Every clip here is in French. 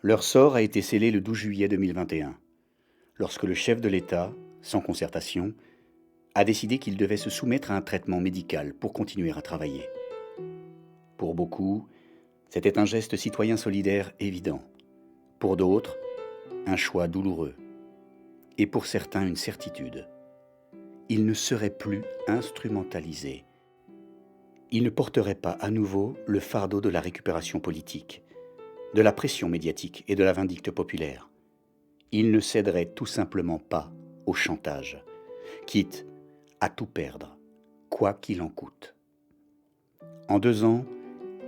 Leur sort a été scellé le 12 juillet 2021, lorsque le chef de l'État, sans concertation, a décidé qu'il devait se soumettre à un traitement médical pour continuer à travailler. Pour beaucoup, c'était un geste citoyen solidaire évident. Pour d'autres, un choix douloureux. Et pour certains, une certitude. Il ne serait plus instrumentalisé. Il ne porterait pas à nouveau le fardeau de la récupération politique, de la pression médiatique et de la vindicte populaire. Il ne céderait tout simplement pas au chantage, quitte à tout perdre, quoi qu'il en coûte. En 2 ans,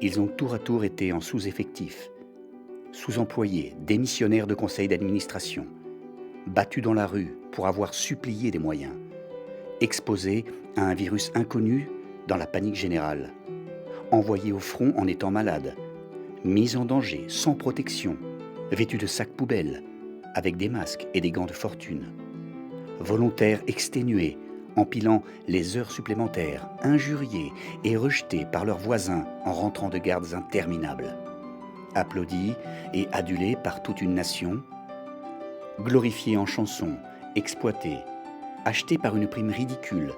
ils ont tour à tour été en sous-effectif, sous-employés, démissionnaires de conseils d'administration, battus dans la rue pour avoir supplié des moyens, exposés à un virus inconnu dans la panique générale, envoyés au front en étant malades, mis en danger sans protection, vêtus de sacs poubelles, avec des masques et des gants de fortune, volontaires exténués, empilant les heures supplémentaires, injuriés et rejetés par leurs voisins en rentrant de gardes interminables, applaudis et adulés par toute une nation, glorifiés en chansons, exploités, achetés par une prime ridicule,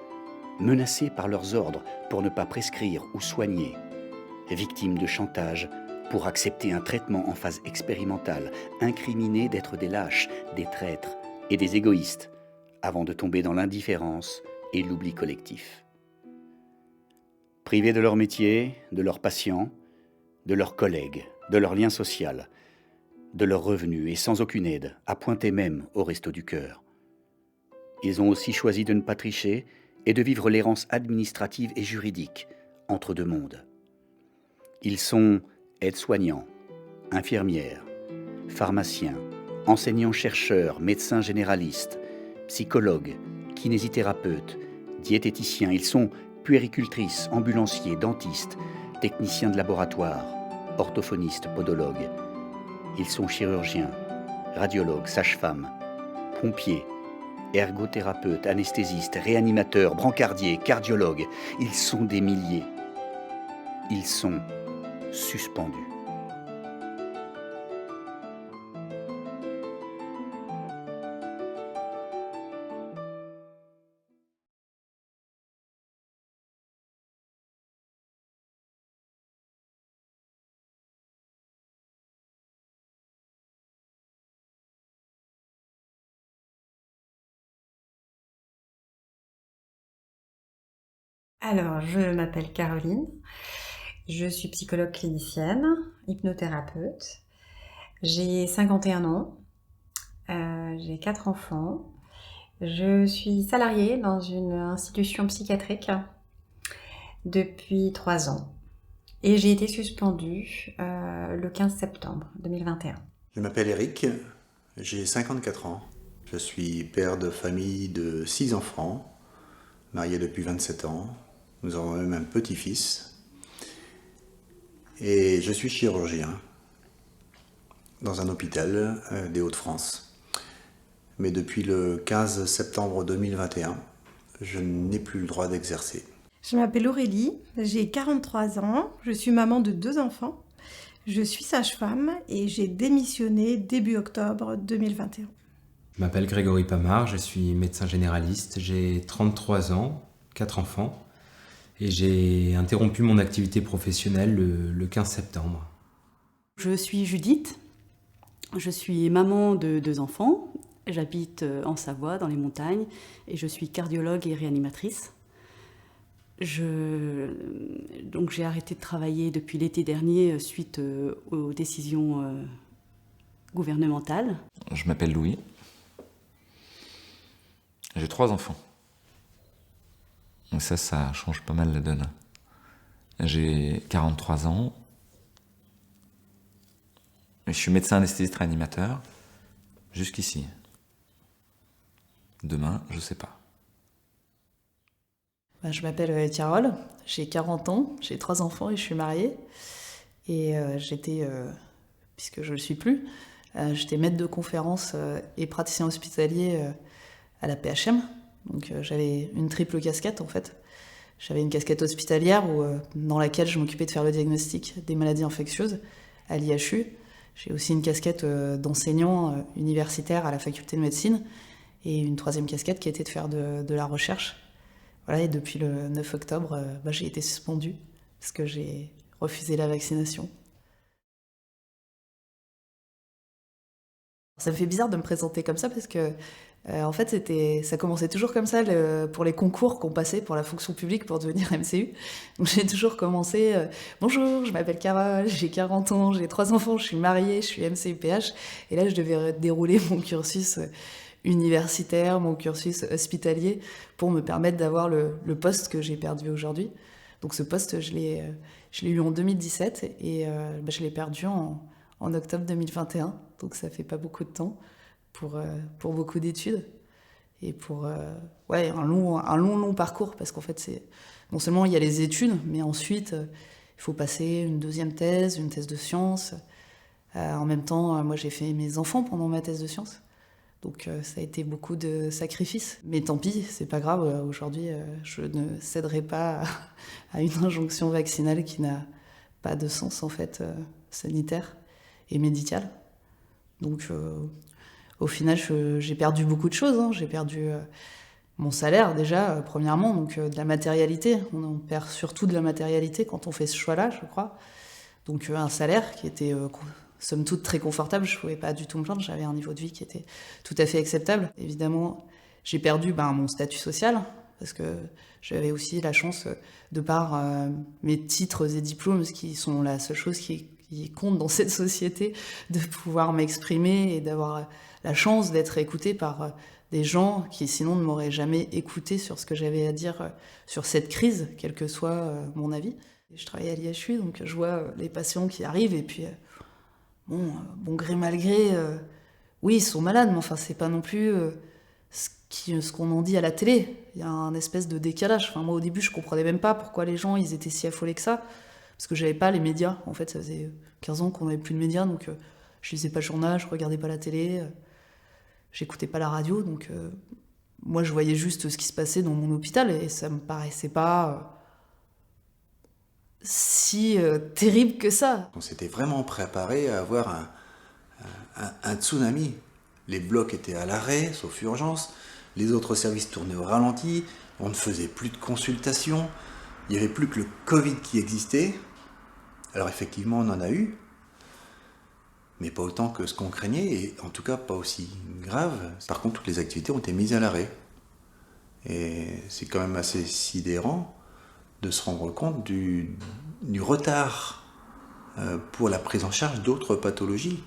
menacés par leurs ordres pour ne pas prescrire ou soigner, victimes de chantage pour accepter un traitement en phase expérimentale, incriminés d'être des lâches, des traîtres et des égoïstes, avant de tomber dans l'indifférence et l'oubli collectif. Privés de leur métier, de leurs patients, de leurs collègues, de leur lien social, de leurs revenus et sans aucune aide, appointés même au resto du cœur. Ils ont aussi choisi de ne pas tricher et de vivre l'errance administrative et juridique entre deux mondes. Ils sont aides-soignants, infirmières, pharmaciens, enseignants-chercheurs, médecins généralistes, psychologues, kinésithérapeutes, diététiciens. Ils sont puéricultrices, ambulanciers, dentistes, techniciens de laboratoire, orthophonistes, podologues. Ils sont chirurgiens, radiologues, sages-femmes, pompiers, ergothérapeutes, anesthésistes, réanimateurs, brancardiers, cardiologues. Ils sont des milliers. Ils sont suspendus. Alors, je m'appelle Caroline, je suis psychologue clinicienne, hypnothérapeute. J'ai 51 ans, j'ai 4 enfants. Je suis salariée dans une institution psychiatrique depuis 3 ans et j'ai été suspendue le 15 septembre 2021. Je m'appelle Eric, j'ai 54 ans. Je suis père de famille de 6 enfants, marié depuis 27 ans. Nous avons même un petit-fils. Et je suis chirurgien dans un hôpital des Hauts-de-France. Mais depuis le 15 septembre 2021, je n'ai plus le droit d'exercer. Je m'appelle Aurélie, j'ai 43 ans, je suis maman de 2 enfants. Je suis sage-femme et j'ai démissionné début octobre 2021. Je m'appelle Grégory Pamard, je suis médecin généraliste, j'ai 33 ans, 4 enfants et j'ai interrompu mon activité professionnelle le 15 septembre. Je suis Judith, je suis maman de 2 enfants, j'habite en Savoie, dans les montagnes, et je suis cardiologue et réanimatrice. Donc j'ai arrêté de travailler depuis l'été dernier suite aux décisions gouvernementales. Je m'appelle Louis. J'ai 3 enfants. Donc ça change pas mal la donne. J'ai 43 ans. Je suis médecin anesthésiste réanimateur. Jusqu'ici. Demain, je sais pas. Je m'appelle Carole, j'ai 40 ans, j'ai 3 enfants et je suis mariée. Et puisque je ne le suis plus, j'étais maître de conférence et praticien hospitalier à la PHM. Donc j'avais une triple casquette en fait. J'avais une casquette hospitalière dans laquelle je m'occupais de faire le diagnostic des maladies infectieuses à l'IHU. J'ai aussi une casquette d'enseignant universitaire à la faculté de médecine et une troisième casquette qui était de faire de la recherche. Voilà, et depuis le 9 octobre, j'ai été suspendue parce que j'ai refusé la vaccination. Ça me fait bizarre de me présenter comme ça parce que en fait, ça commençait toujours comme ça pour les concours qu'on passait pour la fonction publique pour devenir MCU. Donc j'ai toujours commencé bonjour, je m'appelle Carole, j'ai 40 ans, j'ai 3 enfants, je suis mariée, je suis MCUPH. Et là, je devais dérouler mon cursus universitaire, mon cursus hospitalier pour me permettre d'avoir le poste que j'ai perdu aujourd'hui. Donc ce poste, je l'ai eu en 2017 et je l'ai perdu en octobre 2021. Donc ça fait pas beaucoup de temps pour beaucoup d'études et pour un long parcours parce qu'en fait non seulement il y a les études mais ensuite il faut passer une deuxième thèse, une thèse de sciences. En même temps, moi j'ai fait mes enfants pendant ma thèse de sciences, donc ça a été beaucoup de sacrifices. Mais tant pis, c'est pas grave. Aujourd'hui, je ne céderai pas à une injonction vaccinale qui n'a pas de sens en fait sanitaire et médical. Donc au final, j'ai perdu beaucoup de choses. J'ai perdu mon salaire déjà, premièrement, donc de la matérialité. On perd surtout de la matérialité quand on fait ce choix-là, je crois. Donc un salaire qui était somme toute très confortable, je ne pouvais pas du tout me plaindre, j'avais un niveau de vie qui était tout à fait acceptable. Évidemment, j'ai perdu mon statut social, parce que j'avais aussi la chance, de par mes titres et diplômes, qui sont la seule chose qui compte dans cette société, de pouvoir m'exprimer et d'avoir la chance d'être écoutée par des gens qui sinon ne m'auraient jamais écoutée sur ce que j'avais à dire sur cette crise, quel que soit mon avis. Je travaille à l'IHU, donc je vois les patients qui arrivent et puis bon gré mal gré, oui ils sont malades, mais enfin c'est pas non plus ce qu'on en dit à la télé. Il y a un espèce de décalage. Enfin, moi au début je comprenais même pas pourquoi les gens ils étaient si affolés que ça. Parce que j'avais pas les médias. En fait, ça faisait 15 ans qu'on n'avait plus de médias, donc je lisais pas le journal, je regardais pas la télé, j'écoutais pas la radio, donc moi je voyais juste ce qui se passait dans mon hôpital et ça me paraissait pas si terrible que ça. On s'était vraiment préparé à avoir un tsunami. Les blocs étaient à l'arrêt, sauf urgence, les autres services tournaient au ralenti, on ne faisait plus de consultations. Il n'y avait plus que le Covid qui existait. Alors effectivement, on en a eu, mais pas autant que ce qu'on craignait, et en tout cas pas aussi grave. Par contre, toutes les activités ont été mises à l'arrêt. Et c'est quand même assez sidérant de se rendre compte du retard pour la prise en charge d'autres pathologies.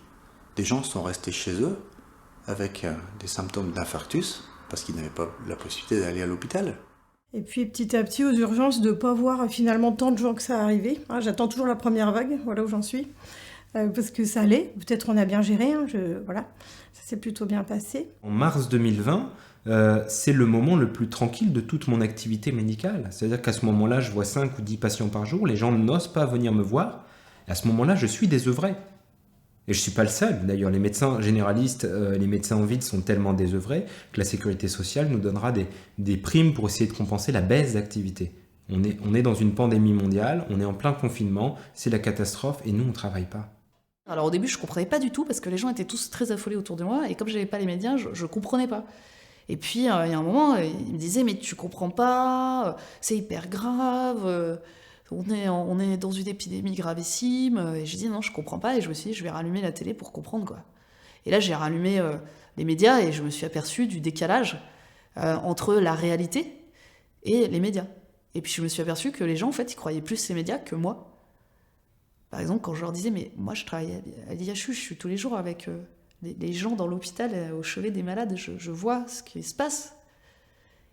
Des gens sont restés chez eux avec des symptômes d'infarctus, parce qu'ils n'avaient pas la possibilité d'aller à l'hôpital. Et puis petit à petit, aux urgences, de ne pas voir finalement tant de gens que ça arrivait. J'attends toujours la première vague, voilà où j'en suis. Parce que ça allait, peut-être on a bien géré, voilà, ça s'est plutôt bien passé. En mars 2020, c'est le moment le plus tranquille de toute mon activité médicale. C'est-à-dire qu'à ce moment-là, je vois 5 ou 10 patients par jour, les gens n'osent pas venir me voir. Et à ce moment-là, je suis désœuvré. Et je ne suis pas le seul. D'ailleurs, les médecins généralistes, les médecins en vide sont tellement désœuvrés que la sécurité sociale nous donnera des primes pour essayer de compenser la baisse d'activité. On est dans une pandémie mondiale, on est en plein confinement, c'est la catastrophe et nous, on ne travaille pas. Alors au début, je ne comprenais pas du tout parce que les gens étaient tous très affolés autour de moi et comme je n'avais pas les médias, je ne comprenais pas. Et puis, il y a un moment, ils me disaient « mais tu comprends pas, c'est hyper grave ». On est dans une épidémie gravissime, et j'ai dit non, je comprends pas, et je me suis dit, je vais rallumer la télé pour comprendre, quoi. Et là, j'ai rallumé les médias, et je me suis aperçue du décalage entre la réalité et les médias. Et puis je me suis aperçue que les gens, en fait, ils croyaient plus les médias que moi. Par exemple, quand je leur disais, mais moi, je travaille à l'IHU, je suis tous les jours avec les gens dans l'hôpital, au chevet des malades, je vois ce qui se passe.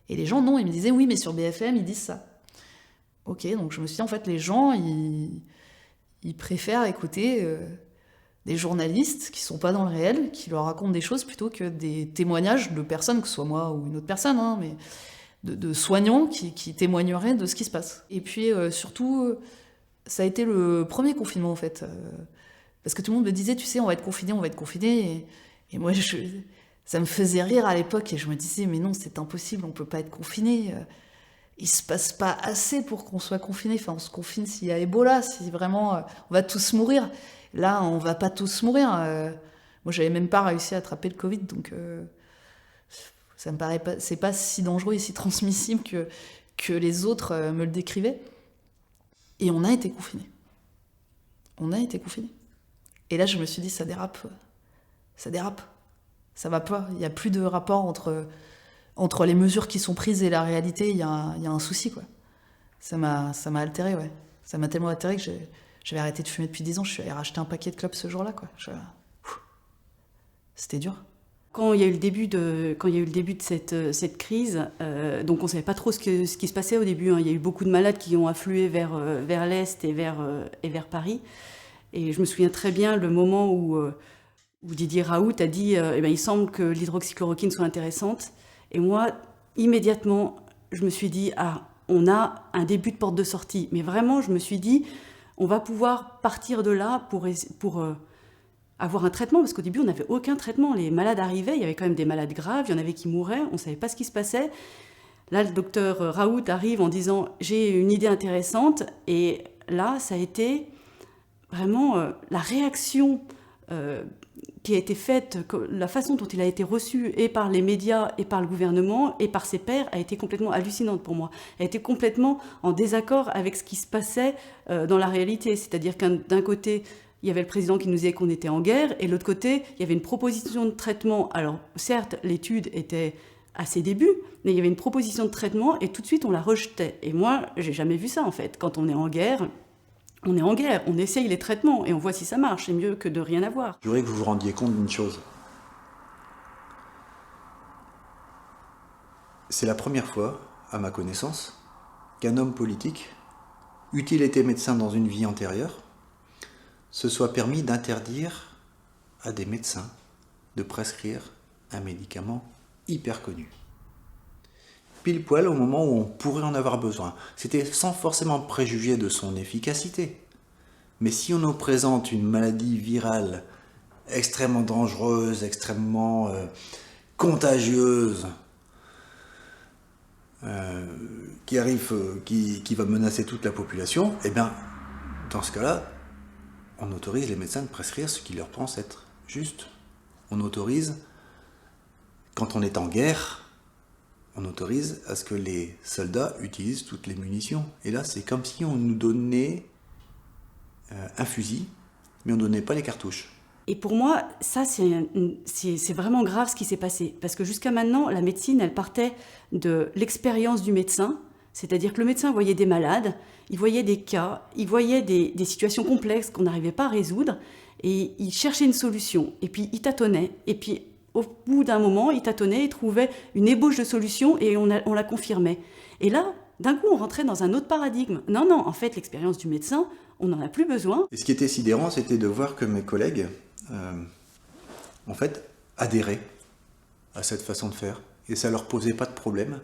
Et les gens, non, ils me disaient, oui, mais sur BFM, ils disent ça. Ok, donc je me suis dit, en fait, les gens, ils préfèrent écouter des journalistes qui sont pas dans le réel, qui leur racontent des choses plutôt que des témoignages de personnes, que ce soit moi ou une autre personne, mais de soignants qui témoigneraient de ce qui se passe. Et puis, surtout, ça a été le premier confinement, en fait. Parce que tout le monde me disait, tu sais, on va être confiné. Et moi, ça me faisait rire à l'époque, et je me disais, mais non, c'est impossible, on peut pas être confiné. il se passe pas assez pour qu'on soit confiné. Enfin, on se confine s'il y a Ebola, si vraiment on va tous mourir. Là, on va pas tous mourir. Moi, j'avais même pas réussi à attraper le Covid, donc ça me paraît pas, c'est pas si dangereux et si transmissible que les autres me le décrivaient. Et on a été confinés. On a été confinés. Et là, je me suis dit, ça dérape. Ça dérape. Ça va pas. Il y a plus de rapport entre les mesures qui sont prises et la réalité. Il y a un souci, quoi. Ça m'a altéré, ouais. Ça m'a tellement altéré que j'avais arrêté de fumer depuis 10 ans. Je suis allée racheter un paquet de clopes ce jour-là, quoi. C'était dur. Quand il y a eu le début de cette crise, donc on ne savait pas trop ce qui se passait au début. Hein. Il y a eu beaucoup de malades qui ont afflué vers l'Est et vers Paris. Et je me souviens très bien le moment où Didier Raoult a dit il semble que l'hydroxychloroquine soit intéressante. Et moi, immédiatement, je me suis dit on a un début de porte de sortie. Mais vraiment, je me suis dit, on va pouvoir partir de là pour avoir un traitement, parce qu'au début, on n'avait aucun traitement. Les malades arrivaient, il y avait quand même des malades graves, il y en avait qui mouraient, on ne savait pas ce qui se passait. Là, le docteur Raoult arrive en disant « j'ai une idée intéressante », et là, ça a été vraiment la réaction qui a été faite, la façon dont il a été reçu, et par les médias, et par le gouvernement, et par ses pairs, a été complètement hallucinante pour moi. Elle a été complètement en désaccord avec ce qui se passait dans la réalité. C'est-à-dire d'un côté, il y avait le président qui nous disait qu'on était en guerre, et de l'autre côté, il y avait une proposition de traitement. Alors, certes, l'étude était à ses débuts, mais il y avait une proposition de traitement, et tout de suite, on la rejetait. Et moi, j'ai jamais vu ça, en fait. Quand on est en guerre, on essaye les traitements, et on voit si ça marche. C'est mieux que de rien avoir. Je voudrais que vous vous rendiez compte d'une chose. C'est la première fois, à ma connaissance, qu'un homme politique, eût-il été médecin dans une vie antérieure, se soit permis d'interdire à des médecins de prescrire un médicament hyper connu. Pile poil au moment où on pourrait en avoir besoin. C'était sans forcément préjuger de son efficacité. Mais si on nous présente une maladie virale extrêmement dangereuse, extrêmement contagieuse, qui va menacer toute la population, eh bien, dans ce cas-là, on autorise les médecins de prescrire ce qui leur pense être juste. On autorise, quand on est en guerre, on autorise à ce que les soldats utilisent toutes les munitions. Et là, c'est comme si on nous donnait un fusil, mais on ne donnait pas les cartouches. Et pour moi, ça, c'est vraiment grave ce qui s'est passé. Parce que jusqu'à maintenant, la médecine, elle partait de l'expérience du médecin. C'est-à-dire que le médecin voyait des malades, il voyait des cas, il voyait des situations complexes qu'on n'arrivait pas à résoudre, et il cherchait une solution. Et puis, il tâtonnait. Et puis, au bout d'un moment, il tâtonnait, il trouvait une ébauche de solution, et on la confirmait. Et là, d'un coup, on rentrait dans un autre paradigme. Non, en fait, l'expérience du médecin, on n'en a plus besoin. Et ce qui était sidérant, c'était de voir que mes collègues, en fait, adhéraient à cette façon de faire. Et ça leur posait pas de problème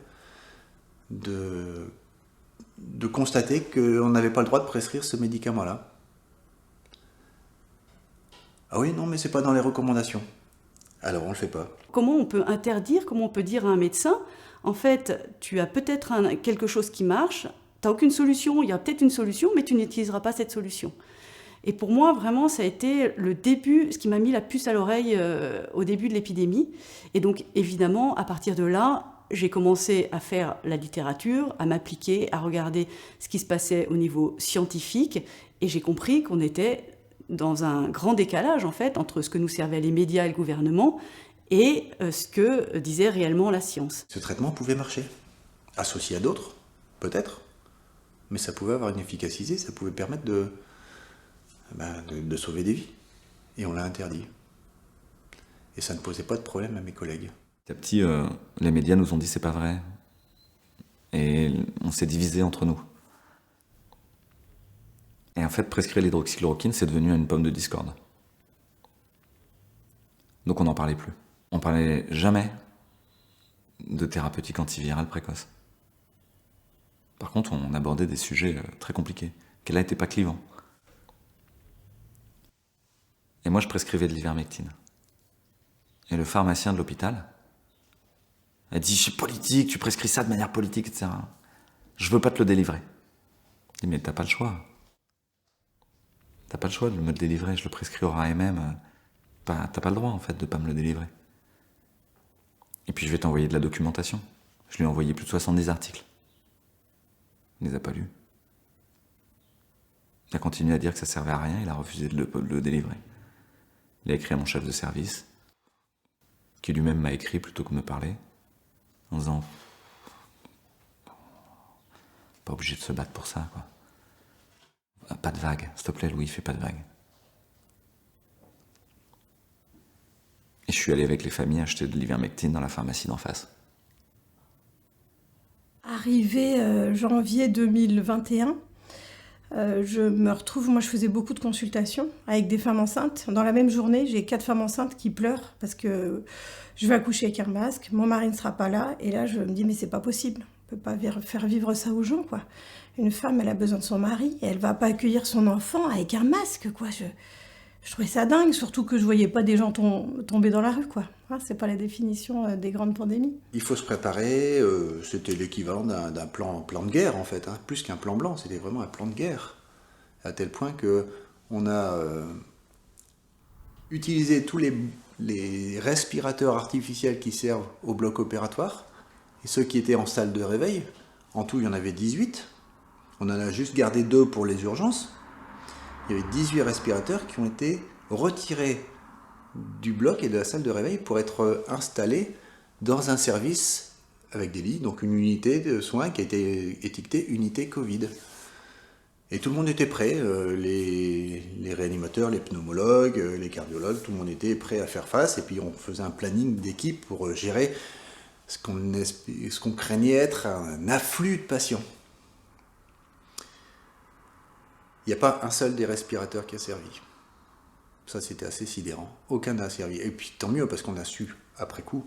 de constater qu'on n'avait pas le droit de prescrire ce médicament-là. Ah oui, non, mais c'est pas dans les recommandations. Alors on le fait pas. Comment on peut interdire, comment on peut dire à un médecin, en fait, tu as peut-être quelque chose qui marche, tu n'as aucune solution, il y a peut-être une solution, mais tu n'utiliseras pas cette solution. Et pour moi, vraiment, ça a été le début, ce qui m'a mis la puce à l'oreille au début de l'épidémie. Et donc, évidemment, à partir de là, j'ai commencé à faire la littérature, à m'appliquer, à regarder ce qui se passait au niveau scientifique, et j'ai compris qu'on était dans un grand décalage, en fait, entre ce que nous servaient les médias et le gouvernement, et ce que disait réellement la science. Ce traitement pouvait marcher. Associé à d'autres, peut-être, mais ça pouvait avoir une efficacité, ça pouvait permettre de sauver des vies. Et on l'a interdit. Et ça ne posait pas de problème à mes collègues. Petit à petit, les médias nous ont dit c'est pas vrai. Et on s'est divisé entre nous. Et en fait, prescrire l'hydroxychloroquine, c'est devenu une pomme de discorde. Donc on n'en parlait plus. On parlait jamais de thérapeutique antivirale précoce. Par contre, on abordait des sujets très compliqués, qui là n'étaient pas clivants. Et moi, je prescrivais de l'ivermectine. Et le pharmacien de l'hôpital a dit « Je suis politique, tu prescris ça de manière politique, etc. » Je veux pas te le délivrer. Je dis, mais t'as pas le choix. T'as pas le choix de me le délivrer, je le prescris au RAMM. T'as pas le droit, en fait, de pas me le délivrer. Et puis je vais t'envoyer de la documentation. Je lui ai envoyé plus de 70 articles. Il les a pas lus. Il a continué à dire que ça servait à rien, il a refusé de le délivrer. Il a écrit à mon chef de service, qui lui-même m'a écrit plutôt que de me parler, en disant pas obligé de se battre pour ça, quoi. Pas de vague, s'il te plaît, Louis, fais pas de vague. Et je suis allé avec les familles acheter de l'ivermectine dans la pharmacie d'en face. Arrivé janvier 2021, je me retrouve, moi je faisais beaucoup de consultations avec des femmes enceintes. Dans la même journée, j'ai 4 femmes enceintes qui pleurent parce que je vais accoucher avec un masque, mon mari ne sera pas là, et là je me dis mais c'est pas possible, on peut pas faire vivre ça aux gens, quoi. Une femme, elle a besoin de son mari, et elle va pas accueillir son enfant avec un masque, quoi. Je trouvais ça dingue, surtout que je voyais pas des gens tomber dans la rue, quoi. Hein, c'est pas la définition des grandes pandémies. Il faut se préparer, c'était l'équivalent d'un plan de guerre en fait, hein. Plus qu'un plan blanc, c'était vraiment un plan de guerre. À tel point que on a utilisé tous les respirateurs artificiels qui servent au bloc opératoire, et ceux qui étaient en salle de réveil. En tout, il y en avait 18. On en a juste gardé 2 pour les urgences. Il y avait 18 respirateurs qui ont été retirés du bloc et de la salle de réveil pour être installés dans un service avec des lits, donc une unité de soins qui a été étiquetée unité Covid. Et tout le monde était prêt, les réanimateurs, les pneumologues, les cardiologues, tout le monde était prêt à faire face, et puis on faisait un planning d'équipe pour gérer ce qu'on craignait être un afflux de patients. Il n'y a pas un seul des respirateurs qui a servi. Ça, c'était assez sidérant. Aucun n'a servi. Et puis, tant mieux, parce qu'on a su, après coup,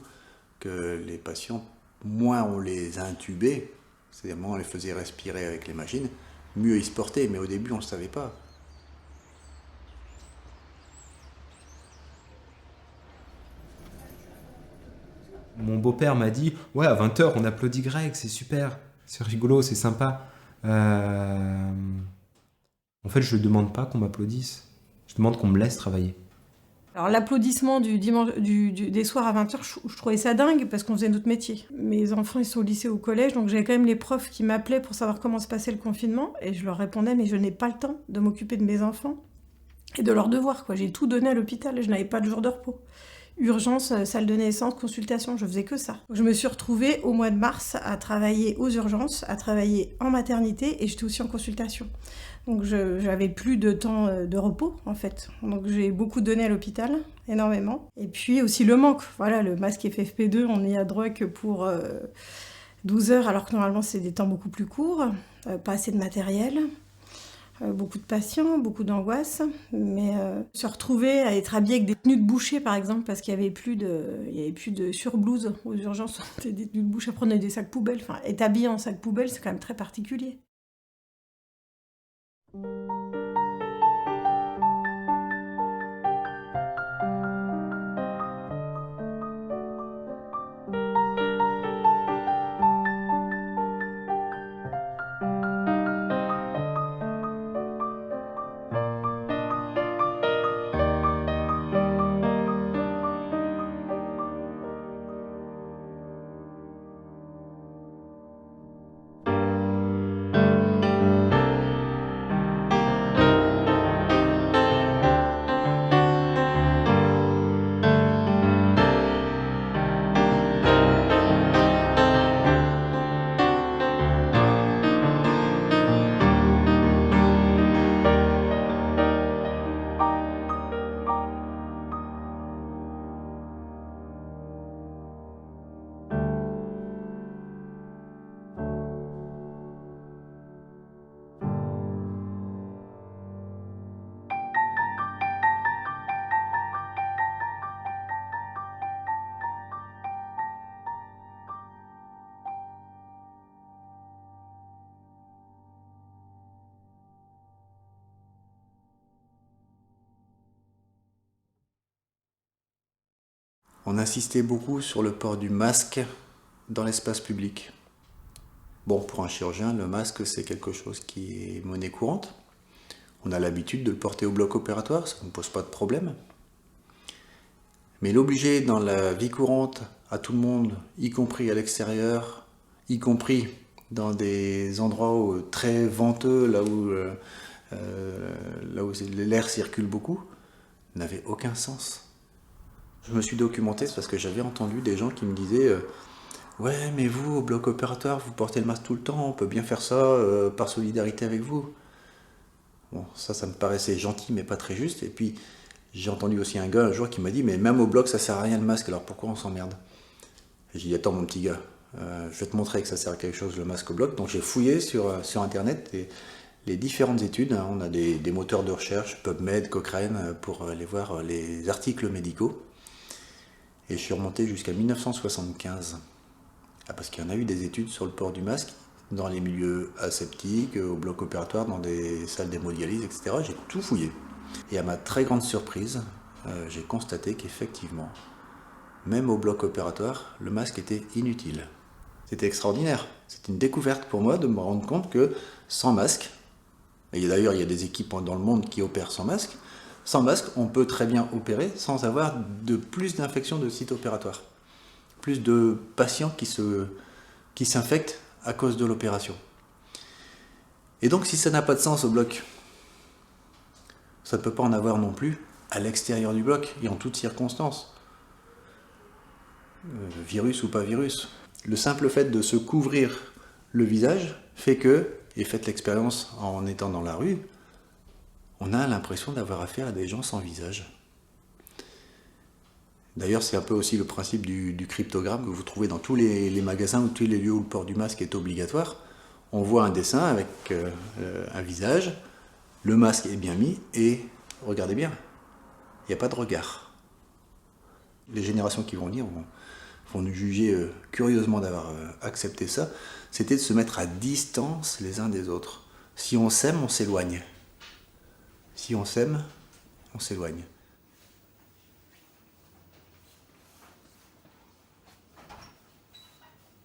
que les patients, moins on les intubait, c'est-à-dire moins on les faisait respirer avec les machines, mieux ils se portaient. Mais au début, on ne le savait pas. Mon beau-père m'a dit « Ouais, à 20h, on applaudit Greg, c'est super, c'est rigolo, c'est sympa. » En fait, je ne demande pas qu'on m'applaudisse. Je demande qu'on me laisse travailler. Alors l'applaudissement du dimanche, des soirs à 20h, je trouvais ça dingue parce qu'on faisait notre métier. Mes enfants, ils sont au lycée ou au collège, donc j'avais quand même les profs qui m'appelaient pour savoir comment se passait le confinement, et je leur répondais, mais je n'ai pas le temps de m'occuper de mes enfants et de leurs devoirs, quoi. J'ai tout donné à l'hôpital, je n'avais pas de jour de repos. Urgence, salle de naissance, consultation, je faisais que ça. Je me suis retrouvée au mois de mars à travailler aux urgences, à travailler en maternité, et j'étais aussi en consultation. Donc j'avais plus de temps de repos en fait. Donc j'ai beaucoup donné à l'hôpital, énormément. Et puis aussi le manque. Voilà, le masque FFP2, on est à droit que pour 12 heures, alors que normalement c'est des temps beaucoup plus courts. Pas assez de matériel. Beaucoup de patients, beaucoup d'angoisse, mais se retrouver à être habillé avec des tenues de boucher par exemple, parce qu'il n'y avait plus de surblouse aux urgences, des tenues de boucher, après on avait des sacs poubelles, enfin être habillé en sac poubelle c'est quand même très particulier. On insistait beaucoup sur le port du masque dans l'espace public. Bon, pour un chirurgien, le masque, c'est quelque chose qui est monnaie courante. On a l'habitude de le porter au bloc opératoire, ça ne pose pas de problème. Mais l'obliger dans la vie courante à tout le monde, y compris à l'extérieur, y compris dans des endroits très venteux, là où l'air circule beaucoup, n'avait aucun sens. Je me suis documenté, c'est parce que j'avais entendu des gens qui me disaient ouais, mais vous, au bloc opératoire, vous portez le masque tout le temps, on peut bien faire ça par solidarité avec vous. Bon, ça me paraissait gentil, mais pas très juste. Et puis, j'ai entendu aussi un gars un jour qui m'a dit mais même au bloc, ça sert à rien le masque, alors pourquoi on s'emmerde? J'ai dit attends, mon petit gars, je vais te montrer que ça sert à quelque chose le masque au bloc. Donc, j'ai fouillé sur Internet les différentes études. On a des moteurs de recherche, PubMed, Cochrane, pour aller voir les articles médicaux. Et je suis remonté jusqu'à 1975. Parce qu'il y en a eu des études sur le port du masque dans les milieux aseptiques, au bloc opératoire, dans des salles d'hémodialyse, etc. J'ai tout fouillé. Et à ma très grande surprise, j'ai constaté qu'effectivement, même au bloc opératoire, le masque était inutile. C'était extraordinaire. C'était une découverte pour moi de me rendre compte que sans masque, et d'ailleurs il y a des équipes dans le monde qui opèrent sans masque on peut très bien opérer sans avoir plus d'infections de site opératoire. Plus de patients qui s'infectent à cause de l'opération. Et donc si ça n'a pas de sens au bloc, ça ne peut pas en avoir non plus à l'extérieur du bloc et en toutes circonstances. Virus ou pas virus. Le simple fait de se couvrir le visage fait que, et faites l'expérience en étant dans la rue, on a l'impression d'avoir affaire à des gens sans visage. D'ailleurs, c'est un peu aussi le principe du cryptogramme que vous trouvez dans tous les magasins ou tous les lieux où le port du masque est obligatoire. On voit un dessin avec un visage, le masque est bien mis et, regardez bien, il n'y a pas de regard. Les générations qui vont venir vont nous juger curieusement d'avoir accepté ça. C'était de se mettre à distance les uns des autres. Si on s'aime, on s'éloigne. Si on s'aime, on s'éloigne.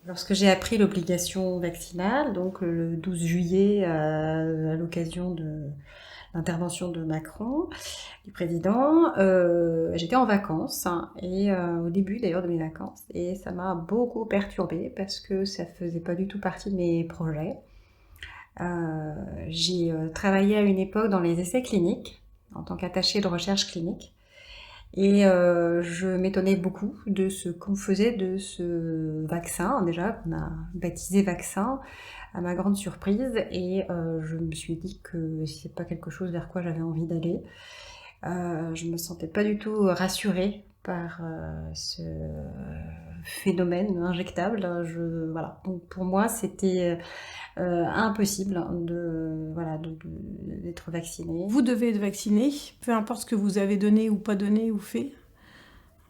Lorsque j'ai appris l'obligation vaccinale, donc le 12 juillet, à l'occasion de l'intervention de Macron, du président, j'étais en vacances, et au début d'ailleurs de mes vacances, et ça m'a beaucoup perturbée parce que ça faisait pas du tout partie de mes projets. J'ai travaillé à une époque dans les essais cliniques, en tant qu'attachée de recherche clinique, et je m'étonnais beaucoup de ce qu'on faisait de ce vaccin, déjà qu'on a baptisé vaccin, à ma grande surprise, et je me suis dit que c'est pas quelque chose vers quoi j'avais envie d'aller. Je me sentais pas du tout rassurée par ce phénomène injectable. Voilà. Donc pour moi, c'était impossible d'être vaccinée. Vous devez être vacciné, peu importe ce que vous avez donné ou pas donné ou fait.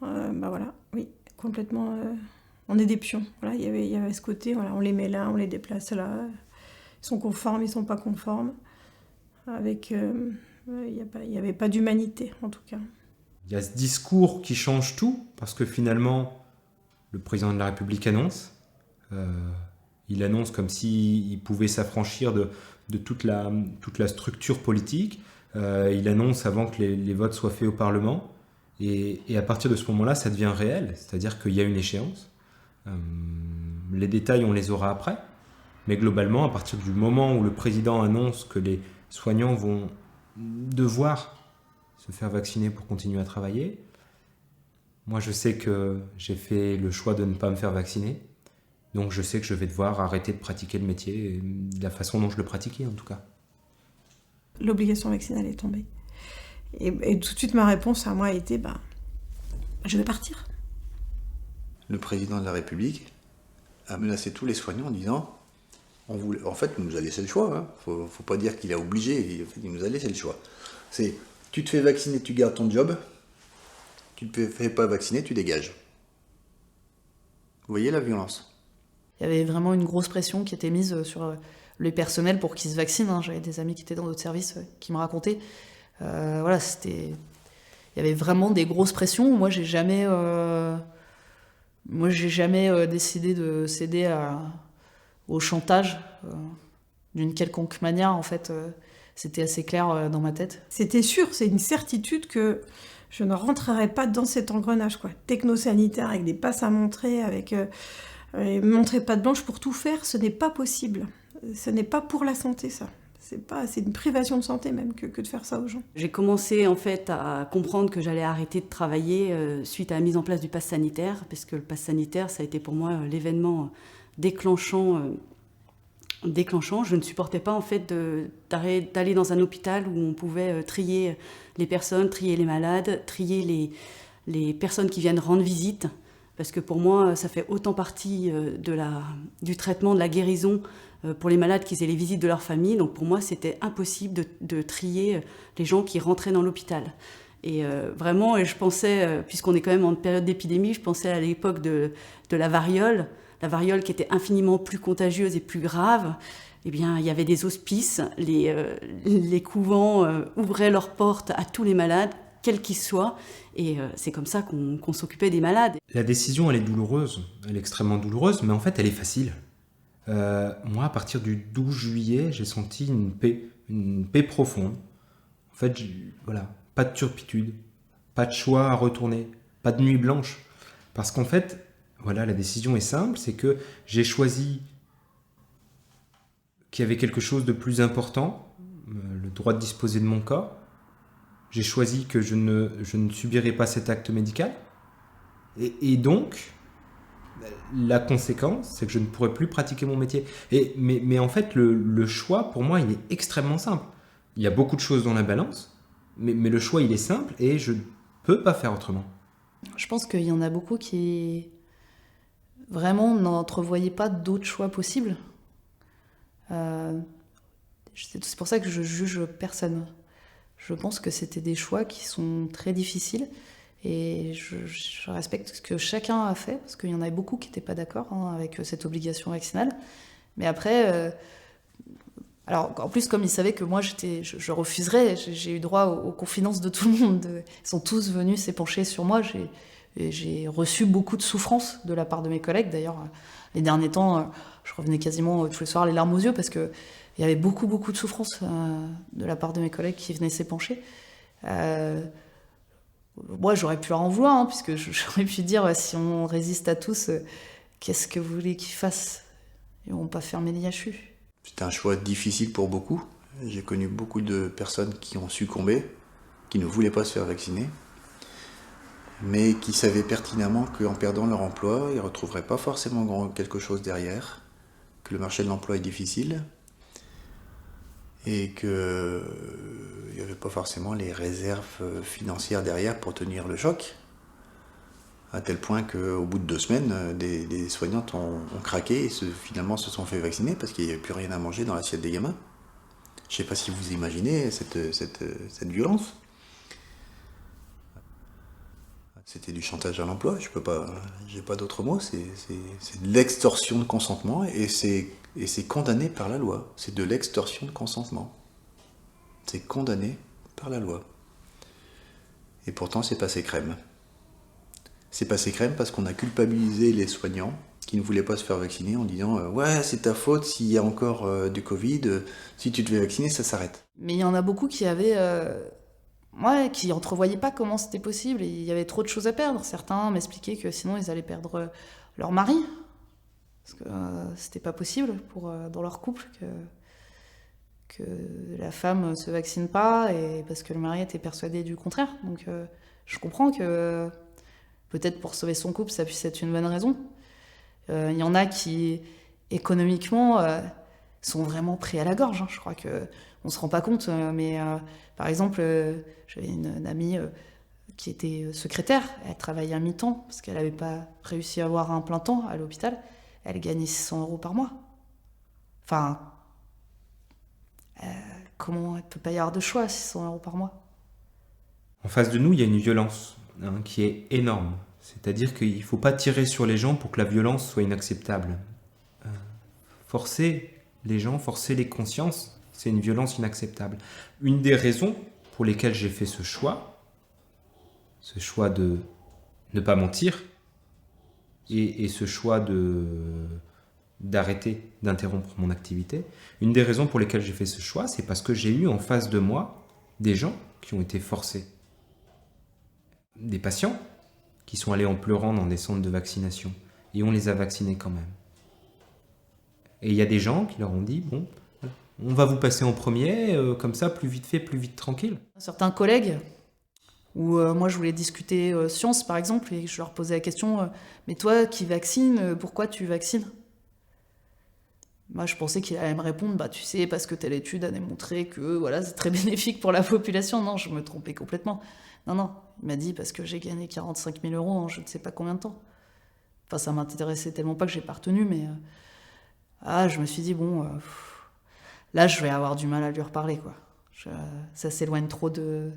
Voilà, oui, complètement. On est des pions. Voilà, il y avait ce côté, voilà, on les met là, on les déplace là. Ils sont conformes, ils sont pas conformes. Avec, il n'y avait pas d'humanité en tout cas. Il y a ce discours qui change tout, parce que finalement, le président de la République annonce. Il annonce comme s'il pouvait s'affranchir de toute la structure politique. Il annonce avant que les votes soient faits au Parlement. Et à partir de ce moment-là, ça devient réel. C'est-à-dire qu'il y a une échéance. Les détails, on les aura après. Mais globalement, à partir du moment où le président annonce que les soignants vont devoir se faire vacciner pour continuer à travailler, moi je sais que j'ai fait le choix de ne pas me faire vacciner. Donc je sais que je vais devoir arrêter de pratiquer le métier de la façon dont je le pratiquais en tout cas. L'obligation vaccinale est tombée. Et tout de suite ma réponse à moi a été je vais partir. Le président de la République a menacé tous les soignants en disant en fait, il nous a laissé le choix. Faut pas dire qu'il a obligé, il nous a laissé le choix. C'est tu te fais vacciner, tu gardes ton job, tu te fais pas vacciner, tu dégages. Vous voyez la violence? Il y avait vraiment une grosse pression qui était mise sur les personnels pour qu'ils se vaccinent. J'avais des amis qui étaient dans d'autres services qui me racontaient. Voilà, il y avait vraiment des grosses pressions. Moi, j'ai jamais décidé de céder au chantage d'une quelconque manière. En fait, c'était assez clair dans ma tête. C'était sûr, c'est une certitude que je ne rentrerai pas dans cet engrenage, quoi. Techno-sanitaire, avec des passes à montrer, avec montrer patte blanche pour tout faire, ce n'est pas possible. Ce n'est pas pour la santé, ça. C'est une privation de santé même que de faire ça aux gens. J'ai commencé en fait à comprendre que j'allais arrêter de travailler suite à la mise en place du pass sanitaire, parce que le pass sanitaire, ça a été pour moi l'événement déclenchant. Je ne supportais pas en fait d'aller dans un hôpital où on pouvait trier les personnes, trier les malades, trier les personnes qui viennent rendre visite, parce que pour moi, ça fait autant partie du traitement, de la guérison pour les malades qu'ils aient les visites de leur famille. Donc pour moi, c'était impossible de trier les gens qui rentraient dans l'hôpital. Et vraiment, et je pensais, puisqu'on est quand même en période d'épidémie, je pensais à l'époque de la variole qui était infiniment plus contagieuse et plus grave. Eh bien, il y avait des hospices, les couvents ouvraient leurs portes à tous les malades, quels qu'ils soient, et c'est comme ça qu'on s'occupait des malades. La décision, elle est douloureuse, elle est extrêmement douloureuse, mais en fait, elle est facile. Moi, à partir du 12 juillet, j'ai senti une paix profonde. En fait, voilà, pas de turpitude, pas de choix à retourner, pas de nuit blanche. Parce qu'en fait, voilà, la décision est simple, c'est que j'ai choisi qu'il y avait quelque chose de plus important, le droit de disposer de mon corps. J'ai choisi que je ne subirais pas cet acte médical. Et donc, la conséquence, c'est que je ne pourrais plus pratiquer mon métier. Mais en fait, le choix, pour moi, il est extrêmement simple. Il y a beaucoup de choses dans la balance, mais le choix, il est simple et je ne peux pas faire autrement. Je pense qu'il y en a beaucoup qui vraiment n'entrevoyaient pas d'autres choix possibles. C'est pour ça que je juge personne. Je pense que c'était des choix qui sont très difficiles et je respecte ce que chacun a fait, parce qu'il y en avait beaucoup qui n'étaient pas d'accord avec cette obligation vaccinale. Mais après, alors en plus, comme ils savaient que moi je refuserais, j'ai eu droit aux confidences de tout le monde. Ils sont tous venus s'épancher sur moi. J'ai reçu beaucoup de souffrance de la part de mes collègues. D'ailleurs, les derniers temps, je revenais quasiment tous les soirs les larmes aux yeux parce qu'il y avait beaucoup de souffrance de la part de mes collègues qui venaient s'épancher. Moi, j'aurais pu leur en vouloir, puisque j'aurais pu dire, si on résiste à tous, qu'est-ce que vous voulez qu'ils fassent? Ils vont pas fermer l'IHU. C'était un choix difficile pour beaucoup. J'ai connu beaucoup de personnes qui ont succombé, qui ne voulaient pas se faire vacciner, mais qui savaient pertinemment qu'en perdant leur emploi, ils ne retrouveraient pas forcément quelque chose derrière, que le marché de l'emploi est difficile, et qu'il n'y avait pas forcément les réserves financières derrière pour tenir le choc, à tel point qu'au bout de 2 semaines, des soignantes ont craqué et finalement se sont fait vacciner parce qu'il n'y avait plus rien à manger dans l'assiette des gamins. Je ne sais pas si vous imaginez cette violence. C'était du chantage à l'emploi, j'ai pas d'autre mot, c'est de l'extorsion de consentement et c'est condamné par la loi. C'est de l'extorsion de consentement. C'est condamné par la loi. Et pourtant, c'est passé crème. C'est passé crème parce qu'on a culpabilisé les soignants qui ne voulaient pas se faire vacciner en disant ouais, c'est ta faute s'il y a encore du Covid, si tu te fais vacciner, ça s'arrête. Mais il y en a beaucoup qui avaient... qui entrevoyaient pas comment c'était possible, et il y avait trop de choses à perdre. Certains m'expliquaient que sinon ils allaient perdre leur mari, parce que c'était pas possible dans leur couple que la femme se vaccine pas, et parce que le mari était persuadé du contraire. Donc je comprends que peut-être pour sauver son couple ça puisse être une bonne raison. Il y en a qui économiquement sont vraiment pris à la gorge, Je crois que on se rend pas compte, mais par exemple, j'avais une amie qui était secrétaire. Elle travaillait à mi-temps parce qu'elle n'avait pas réussi à avoir un plein temps à l'hôpital. Elle gagnait 600 € par mois. Enfin, comment elle peut pas y avoir de choix à 600 € par mois? En face de nous, il y a une violence qui est énorme. C'est-à-dire qu'il ne faut pas tirer sur les gens pour que la violence soit inacceptable. Forcer les gens, forcer les consciences, c'est une violence inacceptable. Une des raisons pour lesquelles j'ai fait ce choix de ne pas mentir, et ce choix de d'arrêter, d'interrompre mon activité. Une des raisons pour lesquelles j'ai fait ce choix, c'est parce que j'ai eu en face de moi des gens qui ont été forcés. Des patients qui sont allés en pleurant dans des centres de vaccination. Et on les a vaccinés quand même. Et il y a des gens qui leur ont dit, bon, on va vous passer en premier, comme ça, plus vite fait, plus vite tranquille. Certains collègues, où moi je voulais discuter science par exemple, et je leur posais la question, mais toi qui vaccines, pourquoi tu vaccines ? Moi je pensais qu'il allait me répondre, bah tu sais, parce que telle étude a démontré que voilà, c'est très bénéfique pour la population. Non, je me trompais complètement. Non, il m'a dit parce que j'ai gagné 45 000 € en je ne sais pas combien de temps. Enfin, ça m'intéressait tellement pas que j'ai pas retenu, mais je me suis dit, bon, là, je vais avoir du mal à lui reparler, quoi. Ça s'éloigne trop de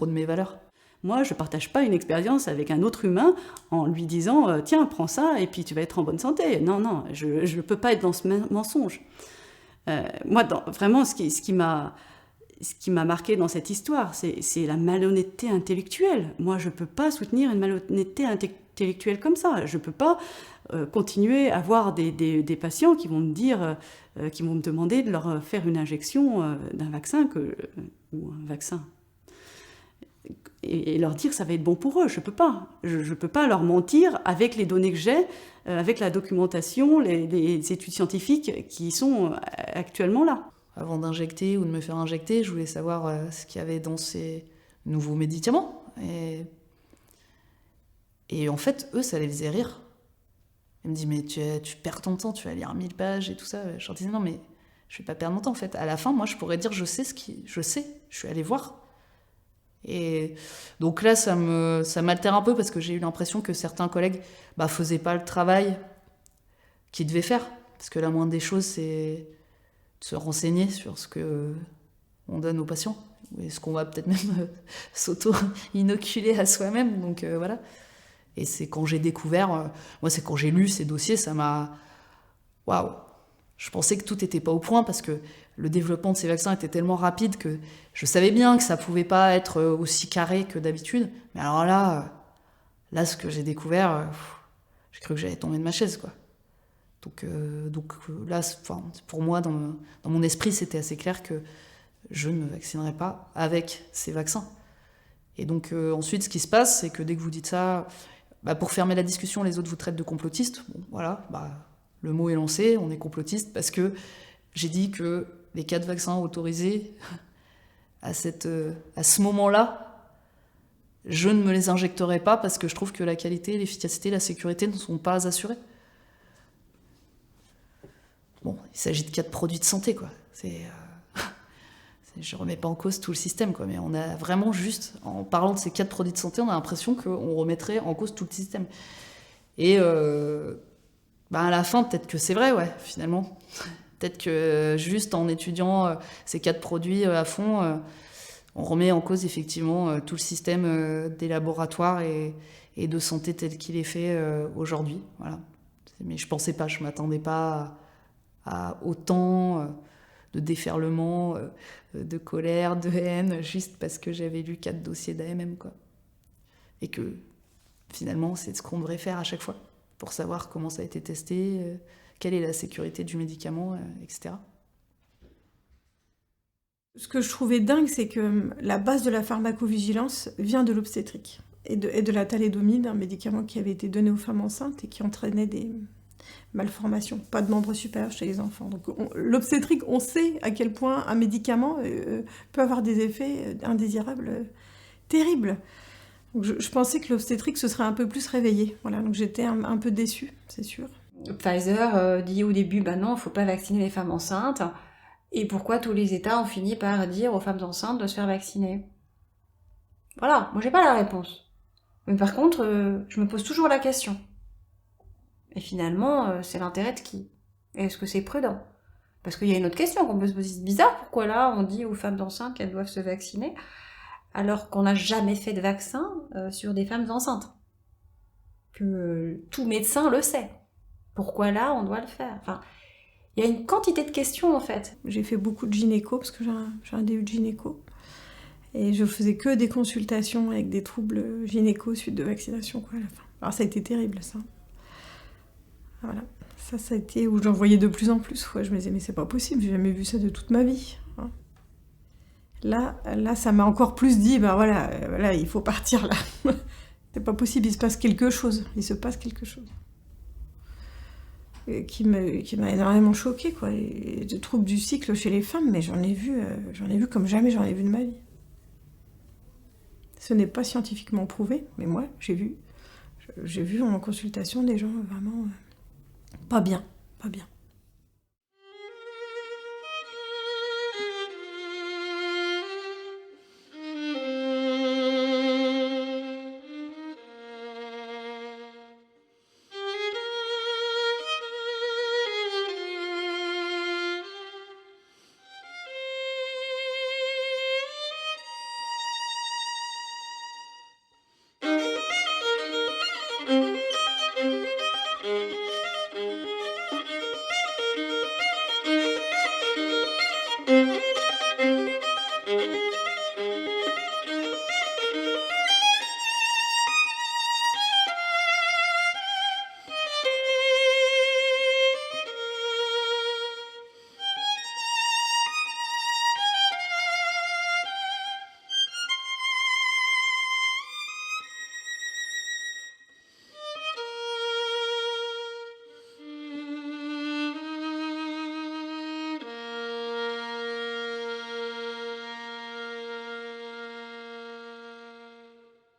mes valeurs. Moi, je partage pas une expérience avec un autre humain en lui disant tiens, prends ça et puis tu vas être en bonne santé. Non, je ne peux pas être dans ce mensonge. Moi, vraiment, ce qui m'a marqué dans cette histoire, c'est la malhonnêteté intellectuelle. Moi, je peux pas soutenir une malhonnêteté intellectuelle comme ça. Je peux pas continuer à avoir des patients qui vont me dire, qui vont me demander de leur faire une injection d'un vaccin ou un vaccin. Et leur dire que ça va être bon pour eux. Je peux pas. Je peux pas leur mentir avec les données que j'ai, avec la documentation, les études scientifiques qui sont actuellement là. Avant d'injecter ou de me faire injecter, je voulais savoir ce qu'il y avait dans ces nouveaux médicaments. Et en fait, eux, ça les faisait rire. Ils me disent, mais tu perds ton temps, tu vas lire 1000 pages et tout ça. Je leur disais, non, mais je vais pas perdre mon temps, en fait. À la fin, moi, je pourrais dire, je sais, je suis allée voir. Et donc là, ça m'altère un peu parce que j'ai eu l'impression que certains collègues faisaient pas le travail qu'ils devaient faire. Parce que la moindre des choses, c'est de se renseigner sur ce qu'on donne aux patients. Et ce qu'on va peut-être même s'auto-inoculer à soi-même. Donc voilà. Et c'est quand j'ai découvert, moi c'est quand j'ai lu ces dossiers, ça m'a... Waouh! Je pensais que tout était pas au point parce que le développement de ces vaccins était tellement rapide que je savais bien que ça pouvait pas être aussi carré que d'habitude. Mais alors là, ce que j'ai découvert, j'ai cru que j'allais tomber de ma chaise, quoi. Donc là, pour moi, dans mon esprit, c'était assez clair que je ne me vaccinerai pas avec ces vaccins. Et donc ensuite, ce qui se passe, c'est que dès que vous dites ça, pour fermer la discussion, les autres vous traitent de complotiste. Bon, voilà, le mot est lancé, on est complotiste parce que j'ai dit que les 4 vaccins autorisés à ce moment-là, je ne me les injecterai pas parce que je trouve que la qualité, l'efficacité, la sécurité ne sont pas assurées. Bon, il s'agit de 4 produits de santé, quoi. Je remets pas en cause tout le système, quoi, mais on a vraiment juste, en parlant de ces 4 produits de santé, on a l'impression qu'on remettrait en cause tout le système. Et à la fin, peut-être que c'est vrai, ouais, finalement. Peut-être que juste en étudiant ces 4 produits à fond, on remet en cause effectivement tout le système des laboratoires et de santé tel qu'il est fait aujourd'hui. Voilà. Mais je pensais pas, je m'attendais pas à autant de déferlement, de colère, de haine, juste parce que j'avais lu 4 dossiers d'AMM, quoi. Et que finalement, c'est ce qu'on devrait faire à chaque fois pour savoir comment ça a été testé, quelle est la sécurité du médicament, etc. Ce que je trouvais dingue, c'est que la base de la pharmacovigilance vient de l'obstétrique et de la thalidomide, un médicament qui avait été donné aux femmes enceintes et qui entraînait des malformations, pas de membres supérieurs chez les enfants. Donc l'obstétrique, on sait à quel point un médicament peut avoir des effets indésirables terribles. Donc je pensais que l'obstétrique se serait un peu plus réveillée. Voilà, donc j'étais un peu déçue, c'est sûr. Pfizer dit au début, non, il ne faut pas vacciner les femmes enceintes. Et pourquoi tous les États ont fini par dire aux femmes enceintes de se faire vacciner? Voilà, moi j'ai pas la réponse. Mais par contre, je me pose toujours la question. Et finalement, c'est l'intérêt de qui? Est-ce que c'est prudent? Parce qu'il y a une autre question qu'on peut se poser. C'est bizarre, pourquoi là on dit aux femmes enceintes qu'elles doivent se vacciner alors qu'on n'a jamais fait de vaccin sur des femmes enceintes? Que tout médecin le sait. Pourquoi là on doit le faire? Enfin, il y a une quantité de questions en fait. J'ai fait beaucoup de gynéco parce que j'ai un DU de gynéco. Et je faisais que des consultations avec des troubles gynéco suite de vaccination, quoi, à la fin. Alors ça a été terrible, ça. Voilà. Ça a été où j'en voyais de plus en plus. Ouais, je me disais, mais c'est pas possible, j'ai jamais vu ça de toute ma vie. Hein. Là, ça m'a encore plus dit, bah voilà, il faut partir là. C'est pas possible, il se passe quelque chose. Il se passe quelque chose. Et qui m'a énormément choquée, quoi. Et de troubles du cycle chez les femmes, mais j'en ai vu comme jamais j'en ai vu de ma vie. Ce n'est pas scientifiquement prouvé, mais moi, j'ai vu en consultation des gens vraiment pas bien.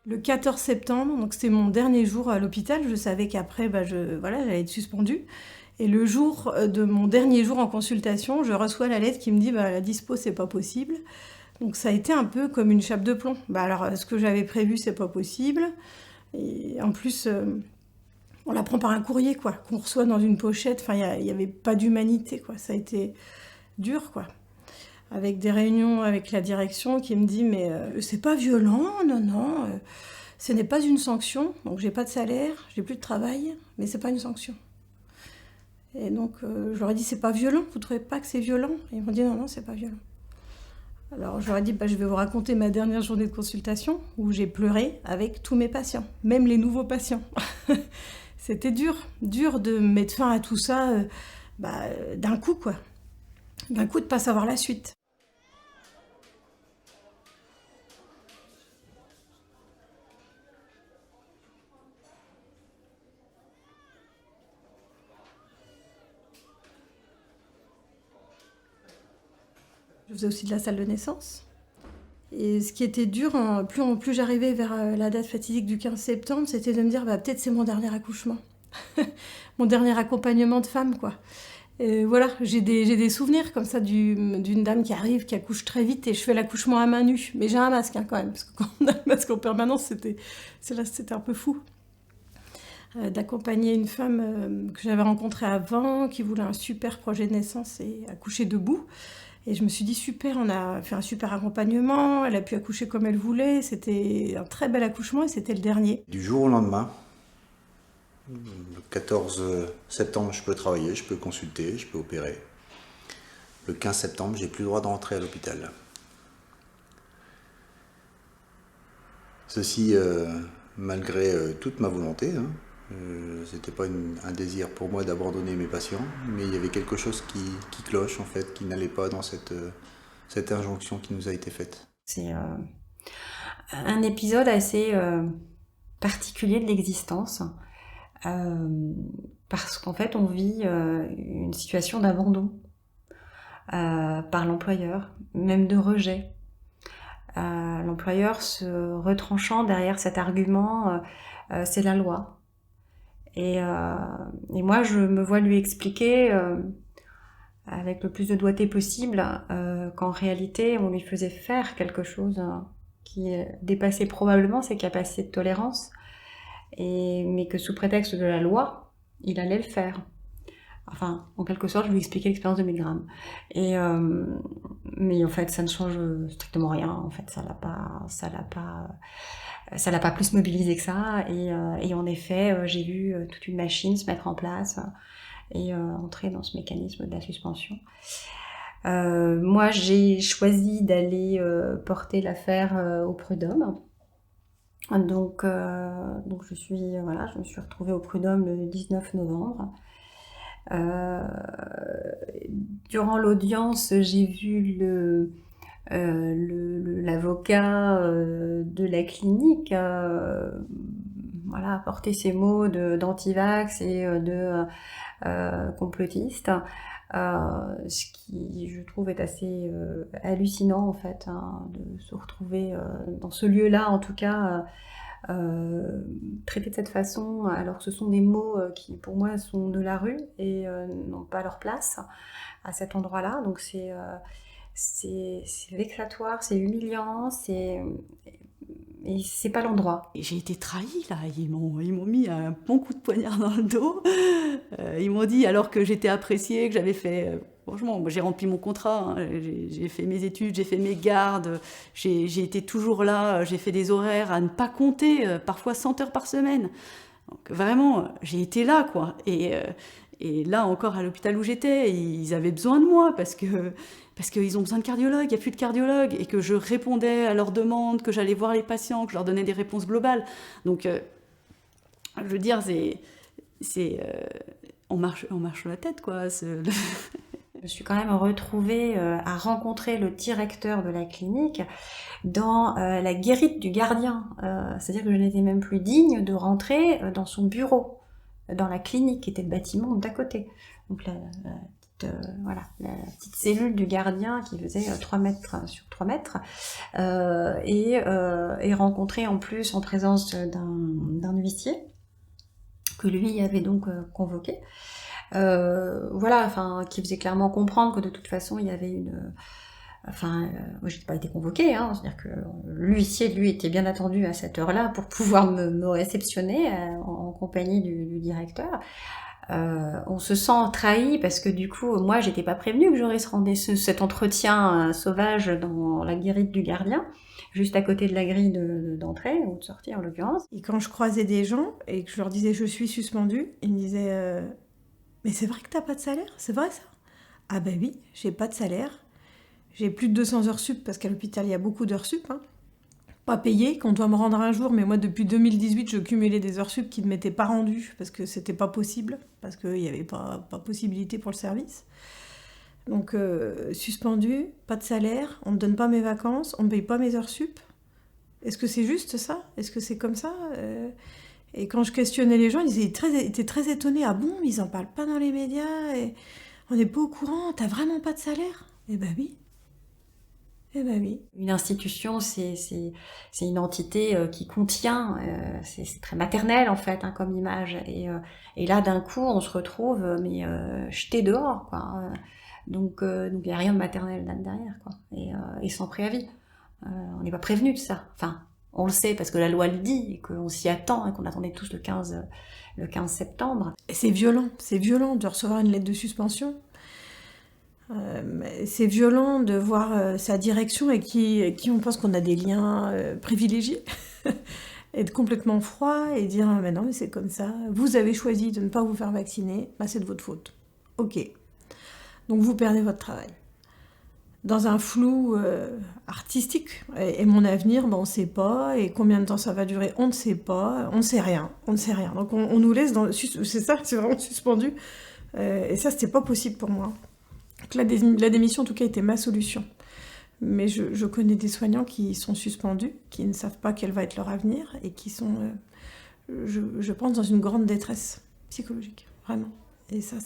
Le 14 septembre, donc c'était mon dernier jour à l'hôpital, je savais qu'après, j'allais être suspendue. Et le jour de mon dernier jour en consultation, je reçois la lettre qui me dit la dispo, c'est pas possible. Donc ça a été un peu comme une chape de plomb. Alors, ce que j'avais prévu, c'est pas possible. Et en plus, on la prend par un courrier, quoi, qu'on reçoit dans une pochette. Enfin, il n'y avait pas d'humanité, quoi. Ça a été dur, quoi. Avec des réunions avec la direction qui me dit mais c'est pas violent, non, ce n'est pas une sanction, donc j'ai pas de salaire, j'ai plus de travail, mais c'est pas une sanction. Et donc je leur ai dit c'est pas violent, vous trouvez pas que c'est violent? Et ils m'ont dit non, c'est pas violent. Alors je leur ai dit je vais vous raconter ma dernière journée de consultation où j'ai pleuré avec tous mes patients, même les nouveaux patients. C'était dur de mettre fin à tout ça d'un coup, quoi. D'un coup de pas savoir la suite. Je faisais aussi de la salle de naissance. Et ce qui était dur, plus j'arrivais vers la date fatidique du 15 septembre, c'était de me dire peut-être c'est mon dernier accouchement. Mon dernier accompagnement de femme, quoi. Et voilà, j'ai des souvenirs comme ça d'une dame qui arrive, qui accouche très vite, et je fais l'accouchement à main nue. Mais j'ai un masque quand même, parce que quand on a le masque en permanence, c'était un peu fou. D'accompagner une femme que j'avais rencontrée avant, qui voulait un super projet de naissance et accoucher debout. Et je me suis dit super, on a fait un super accompagnement, elle a pu accoucher comme elle voulait, c'était un très bel accouchement et c'était le dernier. Du jour au lendemain, le 14 septembre, je peux travailler, je peux consulter, je peux opérer. Le 15 septembre, j'ai plus le droit de rentrer à l'hôpital. Ceci malgré toute ma volonté. C'était pas un désir pour moi d'abandonner mes patients, mais il y avait quelque chose qui cloche en fait, qui n'allait pas dans cette injonction qui nous a été faite. C'est un épisode assez particulier de l'existence, parce qu'en fait on vit une situation d'abandon par l'employeur, même de rejet. L'employeur se retranchant derrière cet argument, c'est la loi. Et moi, je me vois lui expliquer, avec le plus de doigté possible, qu'en réalité, on lui faisait faire quelque chose qui dépassait probablement ses capacités de tolérance, mais que sous prétexte de la loi, il allait le faire. Enfin, en quelque sorte, je lui expliquais l'expérience de Milgram. Mais en fait, ça ne change strictement rien. En fait, ça l'a pas plus mobilisé que ça. Et en effet, j'ai vu toute une machine se mettre en place et entrer dans ce mécanisme de la suspension. Moi, j'ai choisi d'aller porter l'affaire au prud'homme. Donc je me suis retrouvée au prud'homme le 19 novembre. Durant l'audience, j'ai vu l'avocat de la clinique voilà, porter ces mots d'antivax et de complotiste, ce qui, je trouve, est assez hallucinant, en fait, hein, de se retrouver dans ce lieu-là, en tout cas, traités de cette façon, alors que ce sont des mots qui, pour moi, sont de la rue et n'ont pas leur place à cet endroit-là. Donc c'est vexatoire, c'est humiliant, et c'est pas l'endroit. Et j'ai été trahie, là. Ils m'ont mis un bon coup de poignard dans le dos. Ils m'ont dit, alors que j'étais appréciée, que j'avais fait... franchement, moi, j'ai rempli mon contrat. Hein. J'ai fait mes études, j'ai fait mes gardes. J'ai été toujours là. J'ai fait des horaires à ne pas compter, parfois 100 heures par semaine. Donc vraiment, j'ai été là, quoi. Et là, encore à l'hôpital où j'étais, ils avaient besoin de moi parce qu'ils ont besoin de cardiologues, il n'y a plus de cardiologues, et que je répondais à leurs demandes, que j'allais voir les patients, que je leur donnais des réponses globales. Donc, je veux dire, on marche sur la tête, quoi. Je me suis quand même retrouvée à rencontrer le directeur de la clinique dans la guérite du gardien. C'est-à-dire que je n'étais même plus digne de rentrer dans son bureau, dans la clinique qui était le bâtiment d'à côté. Donc la petite cellule du gardien qui faisait 3 mètres sur 3 mètres, et rencontré en plus en présence d'un huissier que lui avait donc convoqué. Qui faisait clairement comprendre que de toute façon il y avait moi je n'ai pas été convoquée, hein, c'est-à-dire que l'huissier lui était bien attendu à cette heure-là pour pouvoir me réceptionner en compagnie du directeur. On se sent trahi parce que du coup, moi, j'étais pas prévenue que j'aurais cet entretien sauvage dans la guérite du gardien, juste à côté de la grille d'entrée, ou de sortie en l'occurrence. Et quand je croisais des gens et que je leur disais je suis suspendue, ils me disaient mais c'est vrai que t'as pas de salaire? C'est vrai ça? Ah ben oui, j'ai pas de salaire. J'ai plus de 200 heures sup parce qu'à l'hôpital il y a beaucoup d'heures sup, hein. Pas payées, qu'on doit me rendre un jour, mais moi depuis 2018 je cumulais des heures sup qui ne m'étaient pas rendues parce que c'était pas possible, parce qu'il n'y avait pas possibilité pour le service. Donc suspendu, pas de salaire, on me donne pas mes vacances, on me paye pas mes heures sup. Est-ce que c'est juste ça? Est-ce que c'est comme ça? Et quand je questionnais les gens, ils étaient très étonnés. Ah bon, ils en parlent pas dans les médias, et on n'est pas au courant, t'as vraiment pas de salaire? Eh ben oui. Eh ben oui. Une institution, c'est une entité qui contient, c'est très maternel en fait, hein, comme image. Et là, d'un coup, on se retrouve jeté dehors, quoi. Donc il n'y a rien de maternel là derrière, quoi. Et sans préavis. On n'est pas prévenu de ça. Enfin, on le sait parce que la loi le dit et qu'on s'y attend et qu'on attendait tous le 15 septembre. Et c'est violent de recevoir une lettre de suspension. C'est violent de voir sa direction et qui on pense qu'on a des liens privilégiés, être complètement froid et dire ah, mais non mais c'est comme ça, vous avez choisi de ne pas vous faire vacciner, bah, c'est de votre faute. Ok, donc vous perdez votre travail. Dans un flou artistique, et mon avenir, bah, on ne sait pas, et combien de temps ça va durer, on ne sait pas, on ne sait rien. Donc on nous laisse dans c'est ça, c'est vraiment suspendu, et ça c'était pas possible pour moi. Donc la démission, en tout cas, était ma solution. Mais je connais des soignants qui sont suspendus, qui ne savent pas quel va être leur avenir, et qui sont, je pense, dans une grande détresse psychologique, vraiment. Et ça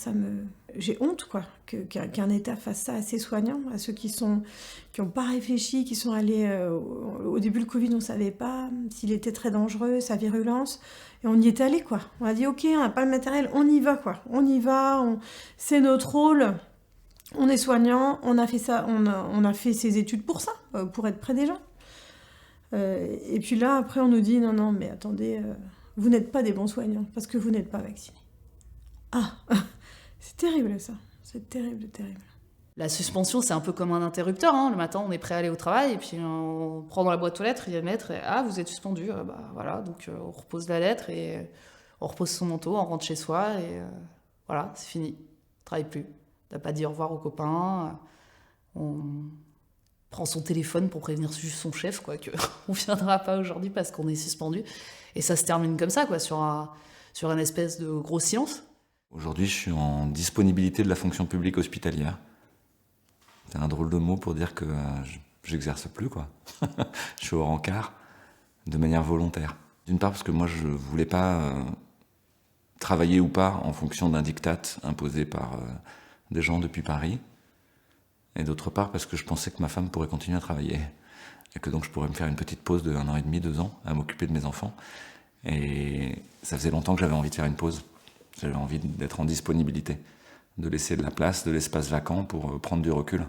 j'ai honte, quoi, qu'un État fasse ça à ses soignants, à ceux qui n'ont pas réfléchi, qui sont allés... au début, le Covid, on ne savait pas s'il était très dangereux, sa virulence, et on y est allé, quoi. On a dit, ok, on n'a pas le matériel, on y va, quoi. On y va, c'est notre rôle... On est soignant, on a fait ça, on a fait ses études pour ça, pour être près des gens. Et puis là, après, on nous dit non, mais attendez, vous n'êtes pas des bons soignants parce que vous n'êtes pas vaccinés. Ah, c'est terrible ça, c'est terrible. La suspension, c'est un peu comme un interrupteur. Hein. Le matin, on est prêt à aller au travail et puis on prend dans la boîte aux lettres, il y a une lettre et ah, vous êtes suspendu. Voilà, donc on repose la lettre et on repose son manteau, on rentre chez soi et voilà, c'est fini, on travaille plus. T'as pas dit au revoir aux copains, on prend son téléphone pour prévenir juste son chef, quoi, qu'on viendra pas aujourd'hui parce qu'on est suspendu. Et ça se termine comme ça, quoi, sur un espèce de gros silence. Aujourd'hui, je suis en disponibilité de la fonction publique hospitalière. C'est un drôle de mot pour dire que j'exerce plus, quoi. Je suis au rencard de manière volontaire. D'une part parce que moi, je voulais pas travailler ou pas en fonction d'un diktat imposé par des gens depuis Paris. Et d'autre part parce que je pensais que ma femme pourrait continuer à travailler. Et que donc je pourrais me faire une petite pause de 1 an et demi, 2 ans, à m'occuper de mes enfants. Et ça faisait longtemps que j'avais envie de faire une pause. J'avais envie d'être en disponibilité, de laisser de la place, de l'espace vacant pour prendre du recul.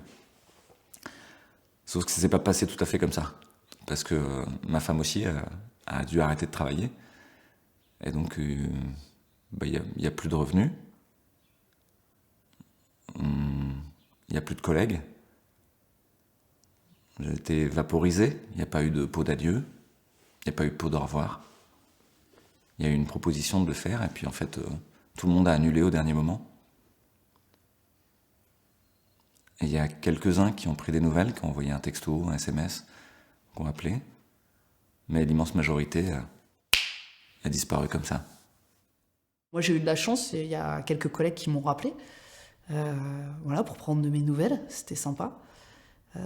Sauf que ça s'est pas passé tout à fait comme ça. Parce que ma femme aussi a dû arrêter de travailler. Et donc, il y a plus de revenus. Il n'y a plus de collègues. J'ai été vaporisé. Il n'y a pas eu de pot d'adieu. Il n'y a pas eu de pot d'au revoir. Il y a eu une proposition de le faire. Et puis en fait, tout le monde a annulé au dernier moment. Et il y a quelques-uns qui ont pris des nouvelles, qui ont envoyé un texto, un SMS, qui ont appelé. Mais l'immense majorité a disparu comme ça. Moi, j'ai eu de la chance, il y a quelques collègues qui m'ont rappelé voilà, pour prendre de mes nouvelles, c'était sympa.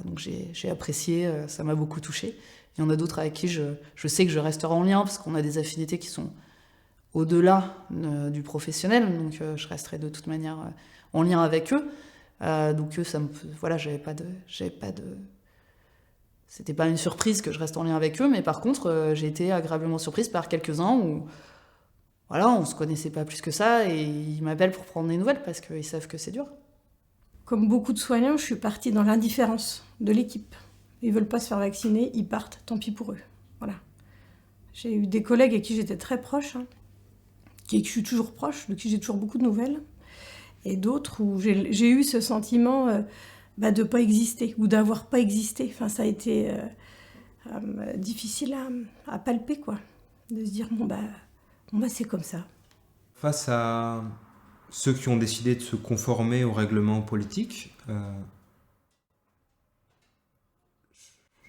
Donc j'ai apprécié, ça m'a beaucoup touchée. Il y en a d'autres avec qui je sais que je resterai en lien, parce qu'on a des affinités qui sont au-delà du professionnel, donc je resterai de toute manière en lien avec eux. Donc eux, voilà, j'avais pas de... C'était pas une surprise que je reste en lien avec eux, mais par contre, j'ai été agréablement surprise par quelques-uns où, voilà, on se connaissait pas plus que ça, et ils m'appellent pour prendre des nouvelles parce qu'ils savent que c'est dur. Comme beaucoup de soignants, je suis partie dans l'indifférence de l'équipe. Ils veulent pas se faire vacciner, ils partent, tant pis pour eux. Voilà. J'ai eu des collègues avec qui j'étais très proche, qui je suis toujours proche, de qui j'ai toujours beaucoup de nouvelles, et d'autres où j'ai eu ce sentiment de ne pas exister, ou d'avoir pas existé. Enfin, ça a été difficile à palper, quoi. De se dire, bon, c'est comme ça. Face à ceux qui ont décidé de se conformer au règlement politique,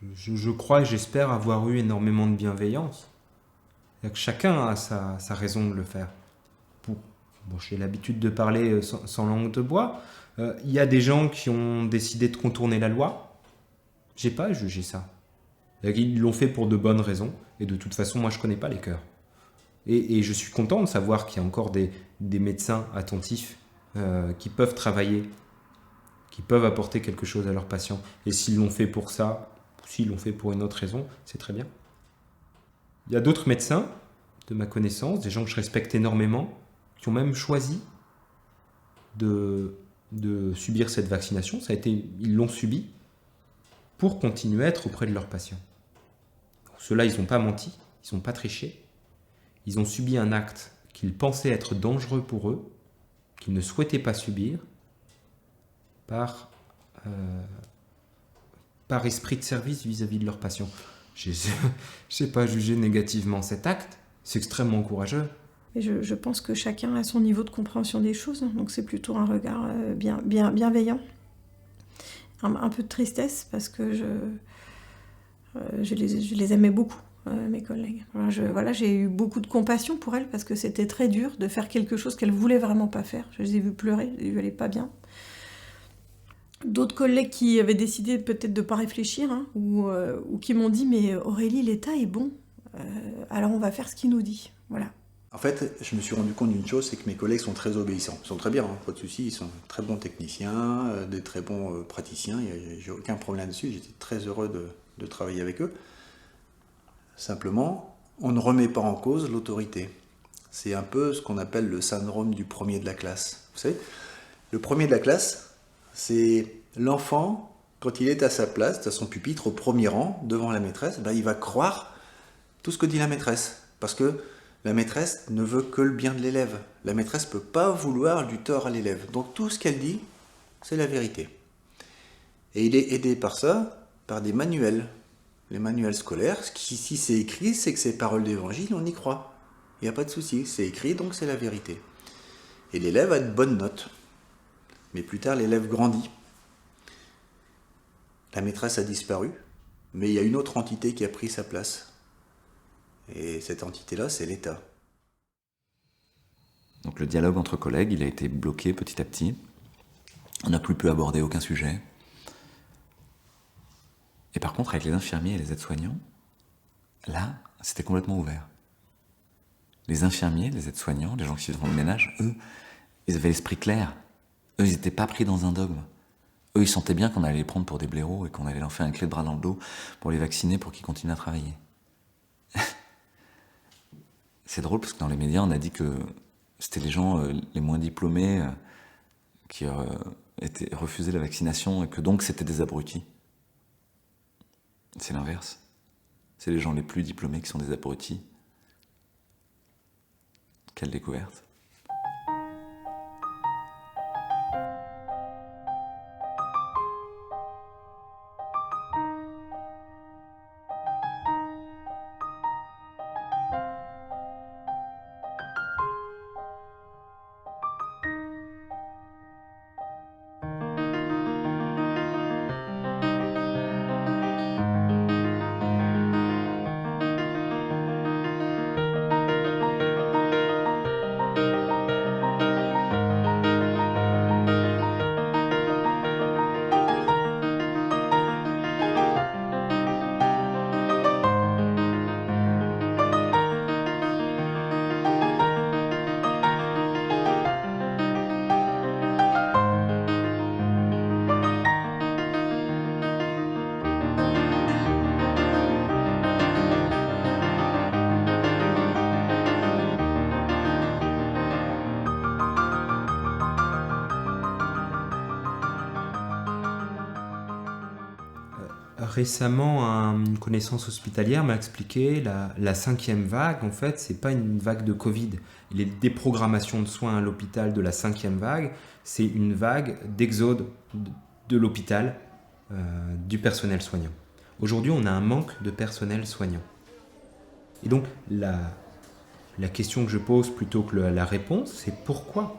je crois et j'espère avoir eu énormément de bienveillance. C'est-à-dire que chacun a sa raison de le faire. J'ai l'habitude de parler sans langue de bois. Il y a des gens qui ont décidé de contourner la loi. J'ai pas à juger ça. Ils l'ont fait pour de bonnes raisons. Et de toute façon, moi, je connais pas les cœurs. Et je suis content de savoir qu'il y a encore des médecins attentifs qui peuvent travailler, qui peuvent apporter quelque chose à leurs patients. Et s'ils l'ont fait pour ça, s'ils l'ont fait pour une autre raison, c'est très bien. Il y a d'autres médecins, de ma connaissance, des gens que je respecte énormément, qui ont même choisi de subir cette vaccination. Ils l'ont subi pour continuer à être auprès de leurs patients. Donc, ceux-là, ils n'ont pas menti, ils n'ont pas triché. Ils ont subi un acte qu'ils pensaient être dangereux pour eux, qu'ils ne souhaitaient pas subir, par esprit de service vis-à-vis de leurs patients. Je n'ai pas jugé négativement cet acte, c'est extrêmement courageux. Et je pense que chacun a son niveau de compréhension des choses, donc c'est plutôt un regard bienveillant. Un peu de tristesse, parce que je les aimais beaucoup, mes collègues. J'ai eu beaucoup de compassion pour elles, parce que c'était très dur de faire quelque chose qu'elles ne voulaient vraiment pas faire. Je les ai vues pleurer, elles n'allaient pas bien. D'autres collègues qui avaient décidé peut-être de ne pas réfléchir, ou qui m'ont dit « mais Aurélie, l'état est bon, alors on va faire ce qu'il nous dit ». Voilà. En fait, je me suis rendu compte d'une chose, c'est que mes collègues sont très obéissants. Ils sont très bien, pas de souci, ils sont très bons techniciens, des très bons praticiens, j'ai aucun problème là-dessus, j'étais très heureux de travailler avec eux. Simplement, on ne remet pas en cause l'autorité. C'est un peu ce qu'on appelle le syndrome du premier de la classe. Vous savez, le premier de la classe, c'est l'enfant, quand il est à sa place, à son pupitre, au premier rang, devant la maîtresse, il va croire tout ce que dit la maîtresse. Parce que la maîtresse ne veut que le bien de l'élève. La maîtresse ne peut pas vouloir du tort à l'élève. Donc tout ce qu'elle dit, c'est la vérité. Et il est aidé par ça, par des manuels. Les manuels scolaires, si c'est écrit, c'est que c'est paroles d'évangile, on y croit. Il n'y a pas de souci, c'est écrit, donc c'est la vérité. Et l'élève a de bonnes notes. Mais plus tard, l'élève grandit. La maîtresse a disparu, mais il y a une autre entité qui a pris sa place. Et cette entité-là, c'est l'État. Donc le dialogue entre collègues, il a été bloqué petit à petit. On n'a plus pu aborder aucun sujet. Et par contre, avec les infirmiers et les aides-soignants, là, c'était complètement ouvert. Les infirmiers, les aides-soignants, les gens qui font le ménage, eux, ils avaient l'esprit clair. Eux, ils n'étaient pas pris dans un dogme. Eux, ils sentaient bien qu'on allait les prendre pour des blaireaux et qu'on allait leur faire une clé de bras dans le dos pour les vacciner pour qu'ils continuent à travailler. C'est drôle parce que dans les médias, on a dit que c'était les gens les moins diplômés qui refusaient la vaccination et que donc c'était des abrutis. C'est l'inverse. C'est les gens les plus diplômés qui sont des abrutis. Quelle découverte. Récemment, une connaissance hospitalière m'a expliqué la 5e vague, en fait, c'est pas une vague de Covid. Les déprogrammations de soins à l'hôpital de la 5e vague, c'est une vague d'exode de l'hôpital, du personnel soignant. Aujourd'hui, on a un manque de personnel soignant. Et donc, la question que je pose plutôt que la réponse, c'est pourquoi ?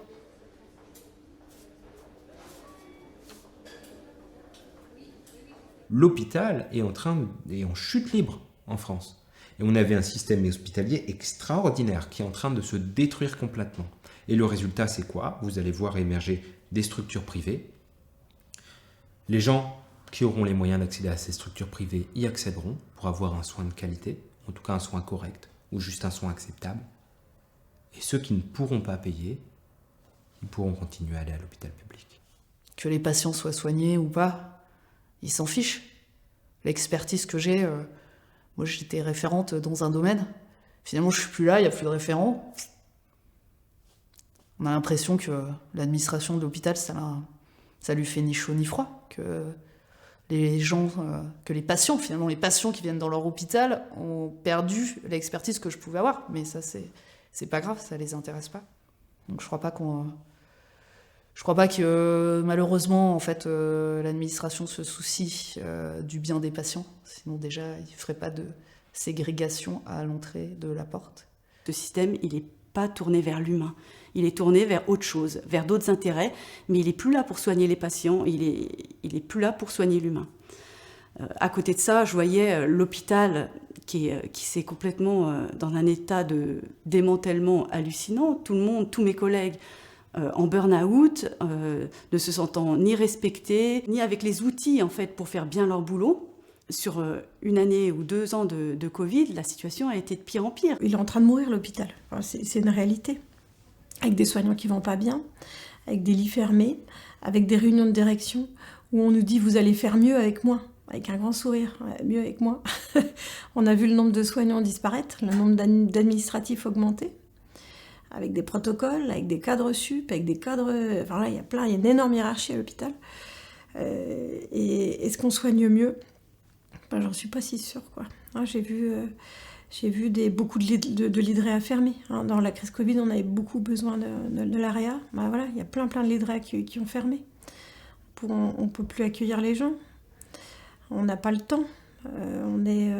L'hôpital est en chute libre en France. Et on avait un système hospitalier extraordinaire qui est en train de se détruire complètement. Et le résultat, c'est quoi ? Vous allez voir émerger des structures privées. Les gens qui auront les moyens d'accéder à ces structures privées y accéderont pour avoir un soin de qualité, en tout cas un soin correct, ou juste un soin acceptable. Et ceux qui ne pourront pas payer, ils pourront continuer à aller à l'hôpital public. Que les patients soient soignés ou pas, ils s'en fichent. L'expertise que j'ai, moi j'étais référente dans un domaine. Finalement, je suis plus là, il n'y a plus de référent. On a l'impression que l'administration de l'hôpital, ça lui fait ni chaud ni froid. Que les gens, que les patients, finalement, les patients qui viennent dans leur hôpital ont perdu l'expertise que je pouvais avoir. Mais ça, c'est pas grave, ça les intéresse pas. Donc je crois pas que malheureusement en fait l'administration se soucie du bien des patients. Sinon déjà il ferait pas de ségrégation à l'entrée de la porte. Ce système, il n'est pas tourné vers l'humain. Il est tourné vers autre chose, vers d'autres intérêts, mais il n'est plus là pour soigner les patients, il est plus là pour soigner l'humain. À côté de ça, je voyais l'hôpital qui s'est complètement dans un état de démantèlement hallucinant. Tout le monde, tous mes collègues, en burn-out, ne se sentant ni respectés, ni avec les outils en fait, pour faire bien leur boulot. Sur 1 année ou 2 ans de Covid, la situation a été de pire en pire. Il est en train de mourir, l'hôpital. Enfin, c'est une réalité. Avec des soignants qui vont pas bien, avec des lits fermés, avec des réunions de direction où on nous dit « vous allez faire mieux avec moi ». Avec un grand sourire, mieux avec moi. On a vu le nombre de soignants disparaître, le nombre d'administratifs augmenter, avec des protocoles, avec des cadres sup, avec des cadres... Enfin là, il y a une énorme hiérarchie à l'hôpital. Et est-ce qu'on soigne mieux ? Ben, j'en suis pas si sûre, quoi. Hein, j'ai vu beaucoup de lits de réa fermés. Hein, dans la crise Covid, on avait beaucoup besoin de la réa. Ben, voilà, il y a plein de lits de réa qui ont fermé. On peut plus accueillir les gens. On n'a pas le temps, on est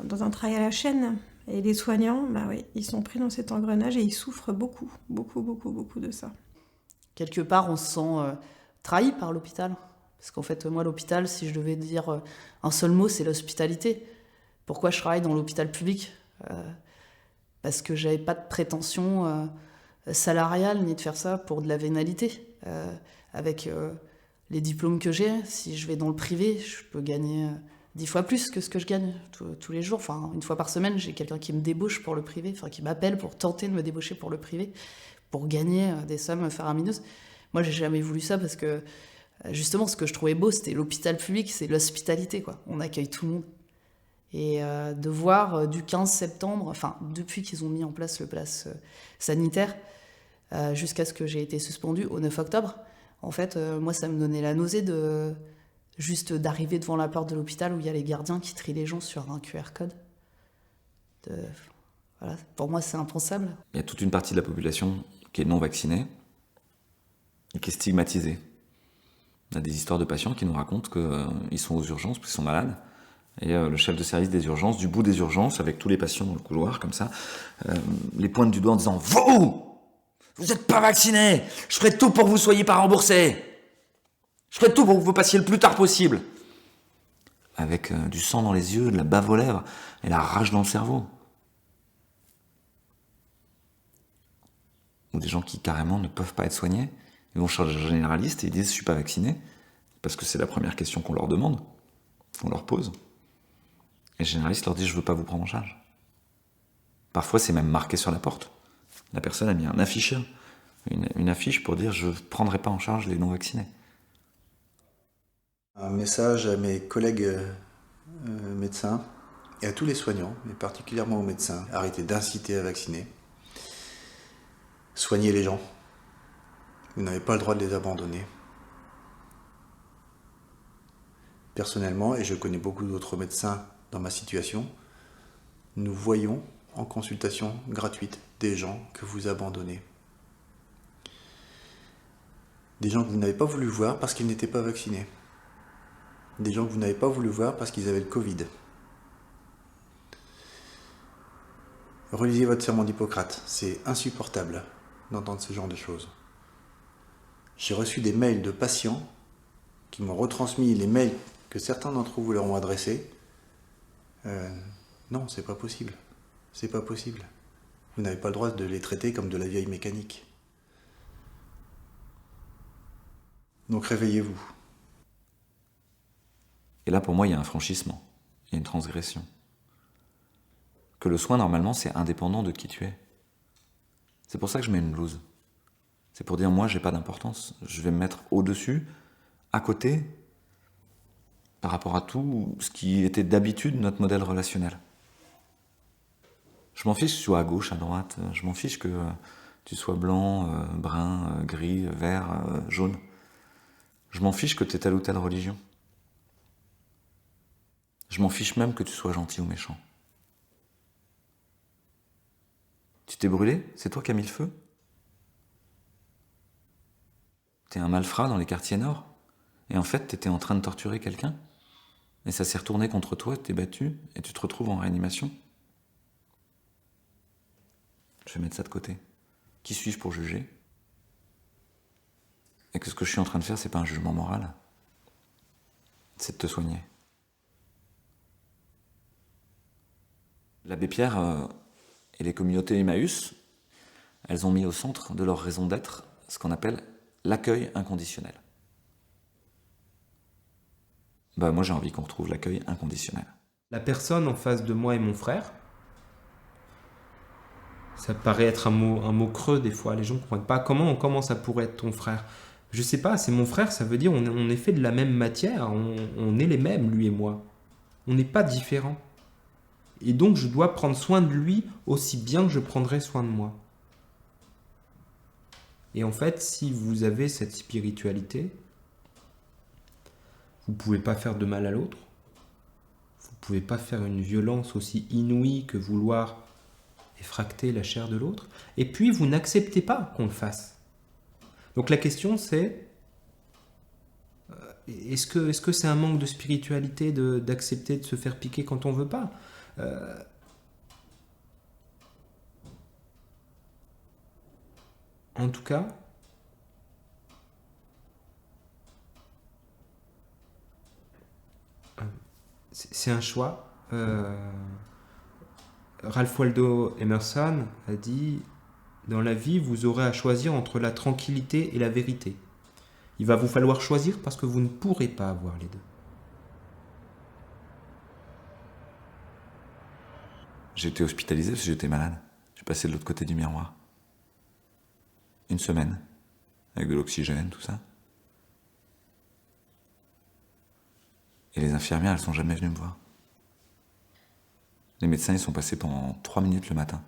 dans un travail à la chaîne. Et les soignants, bah oui, ils sont pris dans cet engrenage et ils souffrent beaucoup de ça. Quelque part, on se sent trahi par l'hôpital. Parce qu'en fait, moi, l'hôpital, si je devais dire un seul mot, c'est l'hospitalité. Pourquoi je travaille dans l'hôpital public ? parce que j'avais pas de prétention salariale ni de faire ça pour de la vénalité. Avec les diplômes que j'ai, si je vais dans le privé, je peux gagner 10 fois plus que ce que je gagne tous les jours. Enfin, une fois par semaine, j'ai quelqu'un qui me débauche pour le privé, enfin qui m'appelle pour tenter de me débaucher pour le privé, pour gagner des sommes faramineuses. Moi, j'ai jamais voulu ça parce que justement, ce que je trouvais beau, c'était l'hôpital public, c'est l'hospitalité, quoi. On accueille tout le monde. Et de voir du 15 septembre, enfin, depuis qu'ils ont mis en place le pass sanitaire, jusqu'à ce que j'ai été suspendue au 9 octobre, en fait, moi, ça me donnait la nausée juste d'arriver devant la porte de l'hôpital où il y a les gardiens qui trient les gens sur un QR code. Voilà. Pour moi, c'est impensable. Il y a toute une partie de la population qui est non vaccinée et qui est stigmatisée. On a des histoires de patients qui nous racontent qu'ils sont aux urgences parce qu'ils sont malades. Et le chef de service des urgences, du bout des urgences, avec tous les patients dans le couloir, comme ça, les pointe du doigt en disant « Vous n'êtes pas vaccinés! Je ferai tout pour que vous ne soyez pas remboursés! Je ferai tout pour que vous passiez le plus tard possible !» Avec du sang dans les yeux, de la bave aux lèvres et la rage dans le cerveau. Ou des gens qui carrément ne peuvent pas être soignés. Ils vont chez le généraliste et ils disent « Je ne suis pas vacciné » parce que c'est la première question qu'on leur demande, qu'on leur pose. Et le généraliste leur dit « Je ne veux pas vous prendre en charge ». Parfois, c'est même marqué sur la porte. La personne a mis un afficheur, une affiche pour dire « Je ne prendrai pas en charge les non-vaccinés ». Un message à mes collègues médecins et à tous les soignants, mais particulièrement aux médecins. Arrêtez d'inciter à vacciner. Soignez les gens. Vous n'avez pas le droit de les abandonner. Personnellement, et je connais beaucoup d'autres médecins dans ma situation, nous voyons en consultation gratuite des gens que vous abandonnez. Des gens que vous n'avez pas voulu voir parce qu'ils n'étaient pas vaccinés. Des gens que vous n'avez pas voulu voir parce qu'ils avaient le Covid. Relisez votre serment d'Hippocrate, c'est insupportable d'entendre ce genre de choses. J'ai reçu des mails de patients qui m'ont retransmis les mails que certains d'entre vous leur ont adressés. Non, c'est pas possible. C'est pas possible. Vous n'avez pas le droit de les traiter comme de la vieille mécanique. Donc réveillez-vous. Et là, pour moi, il y a un franchissement, il y a une transgression. Que le soin, normalement, c'est indépendant de qui tu es. C'est pour ça que je mets une blouse. C'est pour dire, moi, j'ai pas d'importance. Je vais me mettre au-dessus, à côté, par rapport à tout ce qui était d'habitude notre modèle relationnel. Je m'en fiche que tu sois à gauche, à droite. Je m'en fiche que tu sois blanc, brun, gris, vert, jaune. Je m'en fiche que tu aies telle ou telle religion. Je m'en fiche même que tu sois gentil ou méchant. Tu t'es brûlé? C'est toi qui as mis le feu? T'es un malfrat dans les quartiers nord? Et en fait, t'étais en train de torturer quelqu'un? Et ça s'est retourné contre toi, t'es battu, et tu te retrouves en réanimation? Je vais mettre ça de côté. Qui suis-je pour juger? Et que ce que je suis en train de faire, c'est pas un jugement moral. C'est de te soigner. L'abbé Pierre et les communautés Emmaüs, elles ont mis au centre de leur raison d'être ce qu'on appelle l'accueil inconditionnel. Moi j'ai envie qu'on retrouve l'accueil inconditionnel. La personne en face de moi est mon frère. Ça paraît être un mot creux des fois, les gens ne comprennent pas comment ça pourrait être ton frère. Je sais pas, c'est mon frère, ça veut dire on est fait de la même matière, on est les mêmes, lui et moi. On n'est pas différents. Et donc je dois prendre soin de lui aussi bien que je prendrai soin de moi. Et en fait, si vous avez cette spiritualité, vous ne pouvez pas faire de mal à l'autre. Vous ne pouvez pas faire une violence aussi inouïe que vouloir effracter la chair de l'autre. Et puis, vous n'acceptez pas qu'on le fasse. Donc la question c'est, est-ce que c'est un manque de spiritualité d'accepter de se faire piquer quand on ne veut pas? En tout cas, c'est un choix. Ralph Waldo Emerson a dit « Dans la vie, vous aurez à choisir entre la tranquillité et la vérité. Il va vous falloir choisir parce que vous ne pourrez pas avoir les deux. » J'ai été hospitalisé parce que j'étais malade. Je suis passé de l'autre côté du miroir. 1 semaine, avec de l'oxygène, tout ça. Et les infirmières, elles sont jamais venues me voir. Les médecins, ils sont passés pendant 3 minutes le matin.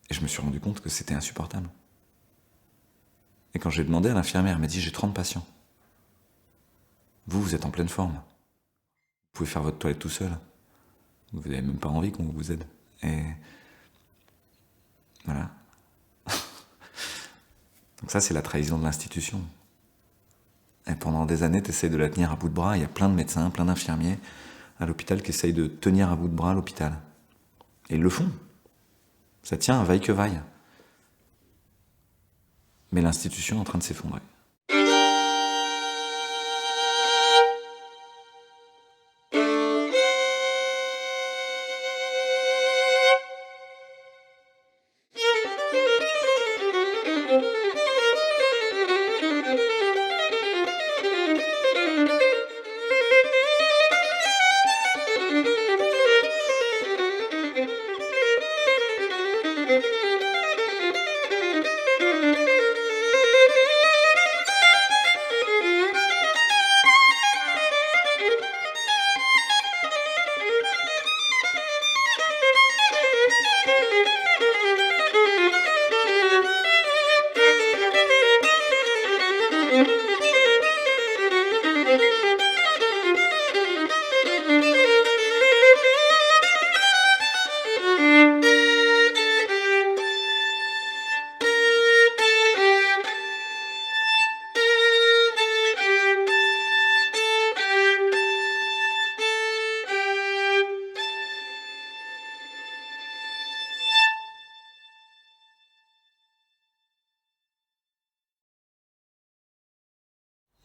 Et je me suis rendu compte que c'était insupportable. Et quand j'ai demandé à l'infirmière, elle m'a dit « J'ai 30 patients. Vous êtes en pleine forme. Vous pouvez faire votre toilette tout seul. Vous n'avez même pas envie qu'on vous aide. » Et voilà. Donc ça, c'est la trahison de l'institution. Et pendant des années, tu essayes de la tenir à bout de bras. Il y a plein de médecins, plein d'infirmiers à l'hôpital qui essayent de tenir à bout de bras l'hôpital. Et ils le font. Ça tient, vaille que vaille. Mais l'institution est en train de s'effondrer.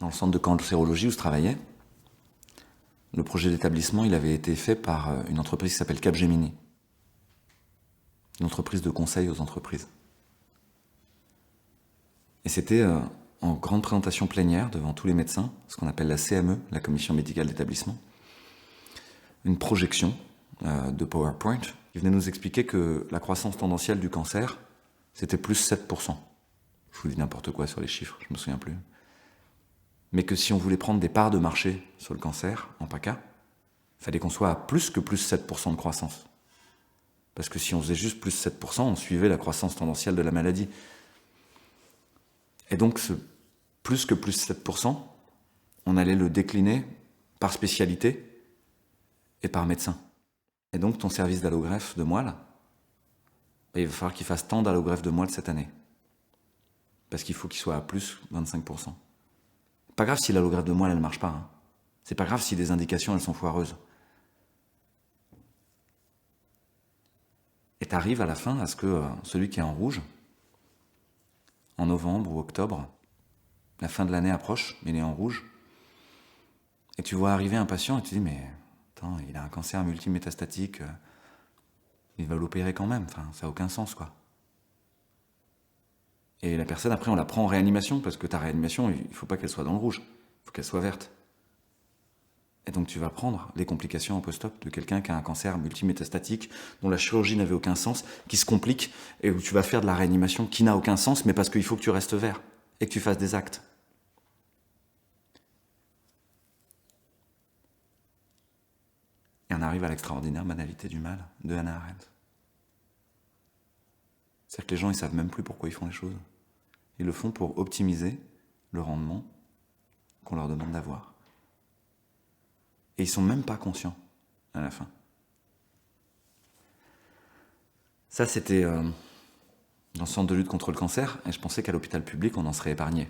Dans le centre de cancérologie où je travaillais, le projet d'établissement, il avait été fait par une entreprise qui s'appelle Capgemini. Une entreprise de conseil aux entreprises. Et c'était en grande présentation plénière devant tous les médecins, ce qu'on appelle la CME, la commission médicale d'établissement, une projection de PowerPoint qui venait nous expliquer que la croissance tendancielle du cancer, c'était plus 7%. Je vous dis n'importe quoi sur les chiffres, je me souviens plus. Mais que si on voulait prendre des parts de marché sur le cancer, en PACA, il fallait qu'on soit à plus que plus 7% de croissance. Parce que si on faisait juste plus 7%, on suivait la croissance tendancielle de la maladie. Et donc, ce plus que plus 7%, on allait le décliner par spécialité et par médecin. Et donc, ton service d'allogreffe de moelle, il va falloir qu'il fasse tant d'allogreffe de moelle cette année. Parce qu'il faut qu'il soit à plus 25%. Pas grave si l'allogreffe de moelle, elle ne marche pas. Hein. C'est pas grave si des indications, elles sont foireuses. Et t'arrives à la fin à ce que celui qui est en rouge, en novembre ou octobre, la fin de l'année approche, il est en rouge, et tu vois arriver un patient et tu dis, mais attends, il a un cancer multimétastatique, il va l'opérer quand même, enfin, ça n'a aucun sens, quoi. Et la personne, après, on la prend en réanimation, parce que ta réanimation, il ne faut pas qu'elle soit dans le rouge, il faut qu'elle soit verte. Et donc tu vas prendre les complications en post-op de quelqu'un qui a un cancer multimétastatique, dont la chirurgie n'avait aucun sens, qui se complique, et où tu vas faire de la réanimation qui n'a aucun sens, mais parce qu'il faut que tu restes vert, et que tu fasses des actes. Et on arrive à l'extraordinaire banalité du mal de Hannah Arendt. C'est-à-dire que les gens, ils ne savent même plus pourquoi ils font les choses. Ils le font pour optimiser le rendement qu'on leur demande d'avoir. Et ils ne sont même pas conscients à la fin. Ça, c'était dans le centre de lutte contre le cancer, et je pensais qu'à l'hôpital public, on en serait épargné.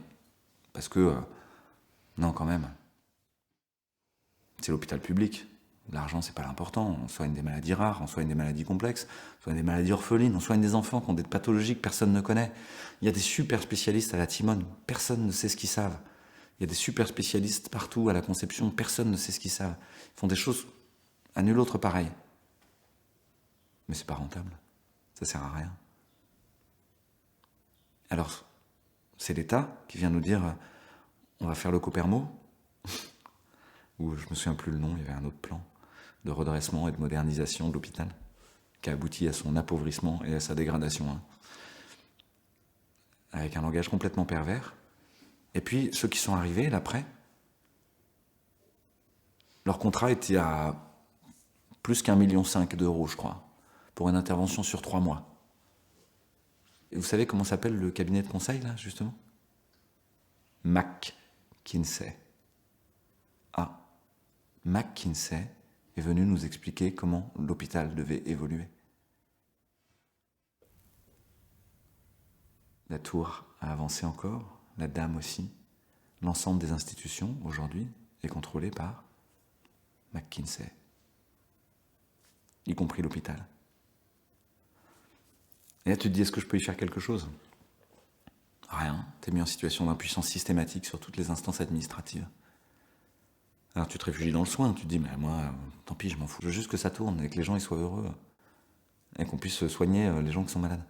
Parce que, non, quand même, c'est l'hôpital public. L'argent, c'est pas l'important. On soigne des maladies rares, on soigne des maladies complexes, on soigne des maladies orphelines, on soigne des enfants qui ont des pathologies que personne ne connaît. Il y a des super spécialistes à la Timone, personne ne sait ce qu'ils savent. Il y a des super spécialistes partout à la conception, personne ne sait ce qu'ils savent. Ils font des choses à nul autre pareil. Mais c'est pas rentable. Ça sert à rien. Alors, c'est l'État qui vient nous dire on va faire le Copermo, ou je me souviens plus le nom, il y avait un autre plan de redressement et de modernisation de l'hôpital qui a abouti à son appauvrissement et à sa dégradation, hein. Avec un langage complètement pervers. Et puis, ceux qui sont arrivés, l'après, leur contrat était à plus qu'1,5 million d'euros, je crois, pour une intervention sur 3 mois. Et vous savez comment s'appelle le cabinet de conseil, là, justement? McKinsey. Ah, McKinsey est venu nous expliquer comment l'hôpital devait évoluer. La tour a avancé encore, la dame aussi. L'ensemble des institutions, aujourd'hui, est contrôlé par McKinsey, y compris l'hôpital. Et là, tu te dis, est-ce que je peux y faire quelque chose? Rien. T'es mis en situation d'impuissance systématique sur toutes les instances administratives. Alors tu te réfugies dans le soin, tu te dis, mais moi, tant pis, je m'en fous. Je veux juste que ça tourne et que les gens ils soient heureux. Et qu'on puisse soigner les gens qui sont malades.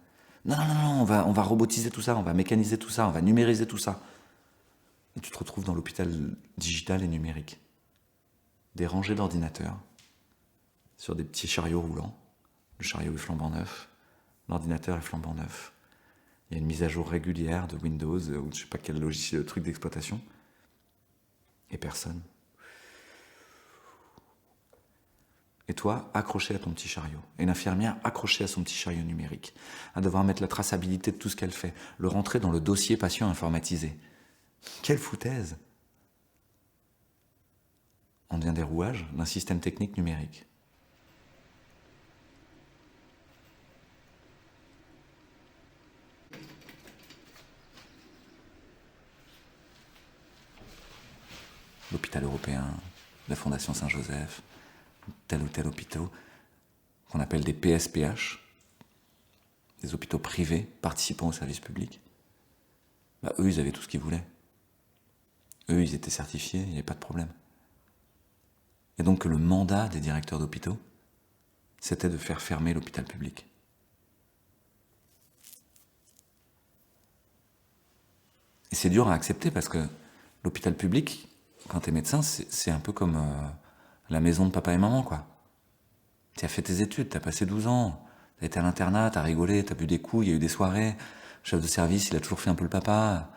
Non, on va robotiser tout ça, on va mécaniser tout ça, on va numériser tout ça. Et tu te retrouves dans l'hôpital digital et numérique. Des rangées d'ordinateurs sur des petits chariots roulants. Le chariot est flambant neuf, l'ordinateur est flambant neuf. Il y a une mise à jour régulière de Windows ou je sais pas quel logiciel, truc d'exploitation. Et personne. Et toi, accroché à ton petit chariot. Et l'infirmière accrochée à son petit chariot numérique. À devoir mettre la traçabilité de tout ce qu'elle fait. Le rentrer dans le dossier patient informatisé. Quelle foutaise! On devient des rouages d'un système technique numérique. L'hôpital européen, la Fondation Saint-Joseph, tel ou tel hôpital, qu'on appelle des PSPH, des hôpitaux privés participant au service public, bah, eux, ils avaient tout ce qu'ils voulaient. Eux, ils étaient certifiés, il n'y avait pas de problème. Et donc le mandat des directeurs d'hôpitaux, c'était de faire fermer l'hôpital public. Et c'est dur à accepter parce que l'hôpital public, quand t'es médecin, c'est un peu comme la maison de papa et maman, quoi. Tu as fait tes études, t'as passé 12 ans, t'as été à l'internat, t'as rigolé, t'as bu des coups, il y a eu des soirées. Le chef de service, il a toujours fait un peu le papa,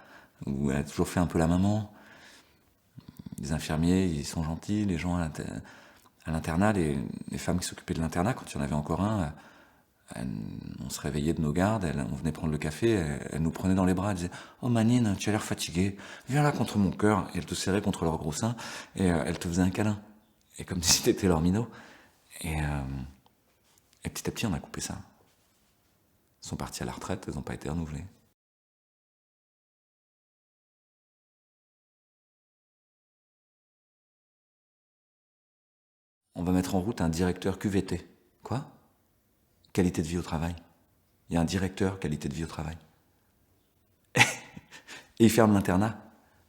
ou elle a toujours fait un peu la maman. Les infirmiers, ils sont gentils, les gens à l'internat, les femmes qui s'occupaient de l'internat, quand il y en avait encore un, on se réveillait de nos gardes, on venait prendre le café, elle nous prenait dans les bras, elle disait « Oh Manine, tu as l'air fatiguée, viens là contre mon cœur », et elle te serrait contre leur gros sein, et elle te faisait un câlin. Et comme si t'étais leur minot. Et petit à petit, on a coupé ça. Ils sont partis à la retraite, ils n'ont pas été renouvelés. On va mettre en route un directeur QVT. Quoi? Qualité de vie au travail. Il y a un directeur qualité de vie au travail. Et il ferme l'internat.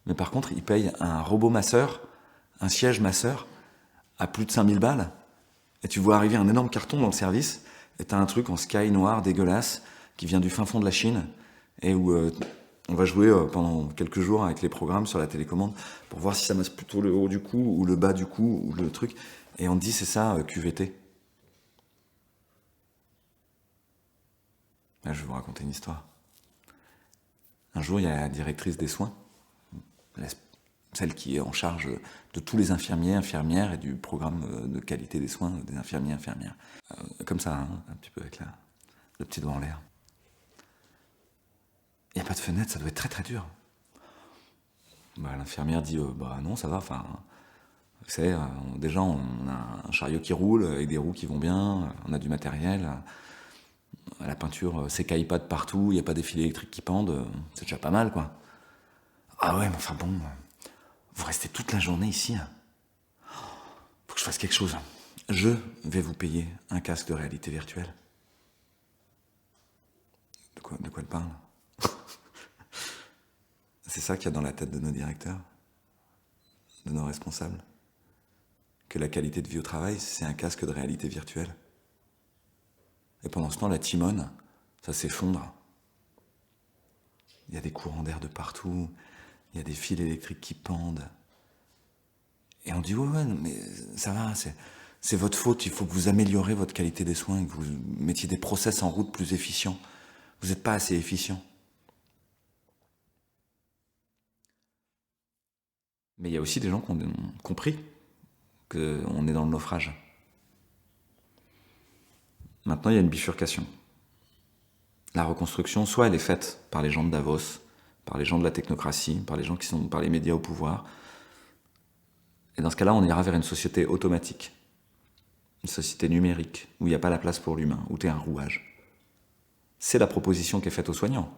Mais par contre, il paye un robot masseur, un siège masseur, à plus de 5000 balles. Et tu vois arriver un énorme carton dans le service, et t'as un truc en sky noir, dégueulasse, qui vient du fin fond de la Chine, et où on va jouer pendant quelques jours avec les programmes sur la télécommande, pour voir si ça masse plutôt le haut du cou, ou le bas du cou, ou le truc. Et on dit, c'est ça, QVT. Là, je vais vous raconter une histoire. Un jour, il y a la directrice des soins, celle qui est en charge de tous les infirmiers, infirmières et du programme de qualité des soins des infirmiers, infirmières. Comme ça, hein, un petit peu avec le petit doigt en l'air. Il n'y a pas de fenêtre, ça doit être très très dur. Bah, l'infirmière dit bah non, ça va, enfin, vous savez, déjà on a un chariot qui roule avec des roues qui vont bien, on a du matériel. La peinture s'écaille pas de partout, il n'y a pas des fils électriques qui pendent, c'est déjà pas mal, quoi. Ah ouais, mais enfin bon, vous restez toute la journée ici. Faut que je fasse quelque chose. Je vais vous payer un casque de réalité virtuelle. De quoi elle parle? C'est ça qu'il y a dans la tête de nos directeurs, de nos responsables. Que la qualité de vie au travail, c'est un casque de réalité virtuelle. Et pendant ce temps, la Timone, ça s'effondre. Il y a des courants d'air de partout, il y a des fils électriques qui pendent. Et on dit, ouais, mais ça va, c'est votre faute, il faut que vous améliorez votre qualité des soins, que vous mettiez des process en route plus efficients. Vous n'êtes pas assez efficient. Mais il y a aussi des gens qui ont compris qu'on est dans le naufrage. Maintenant, il y a une bifurcation. La reconstruction, soit elle est faite par les gens de Davos, par les gens de la technocratie, par les gens qui sont par les médias au pouvoir. Et dans ce cas-là, on ira vers une société automatique, une société numérique, où il n'y a pas la place pour l'humain, où tu es un rouage. C'est la proposition qui est faite aux soignants.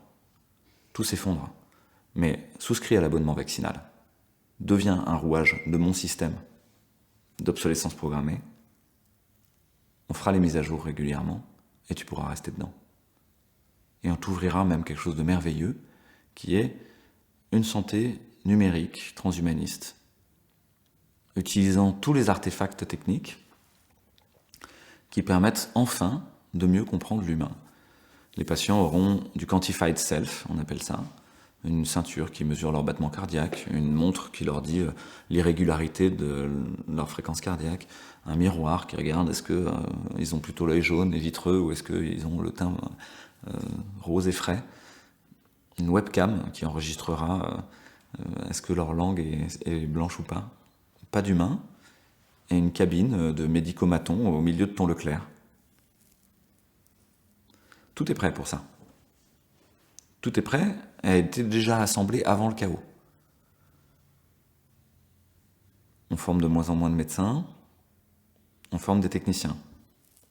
Tout s'effondre. Mais souscrit à l'abonnement vaccinal, devient un rouage de mon système d'obsolescence programmée. On fera les mises à jour régulièrement et tu pourras rester dedans. Et on t'ouvrira même quelque chose de merveilleux qui est une santé numérique, transhumaniste, utilisant tous les artefacts techniques qui permettent enfin de mieux comprendre l'humain. Les patients auront du quantified self, on appelle ça, une ceinture qui mesure leur battement cardiaque, une montre qui leur dit l'irrégularité de leur fréquence cardiaque, un miroir qui regarde est-ce qu'ils ont plutôt l'œil jaune et vitreux ou est-ce qu'ils ont le teint rose et frais, une webcam qui enregistrera est-ce que leur langue est blanche ou pas, pas d'humain, et une cabine de médicomaton au milieu de ton Leclerc. Tout est prêt pour ça. Tout est prêt, elle a été déjà assemblée avant le chaos. On forme de moins en moins de médecins, on forme des techniciens,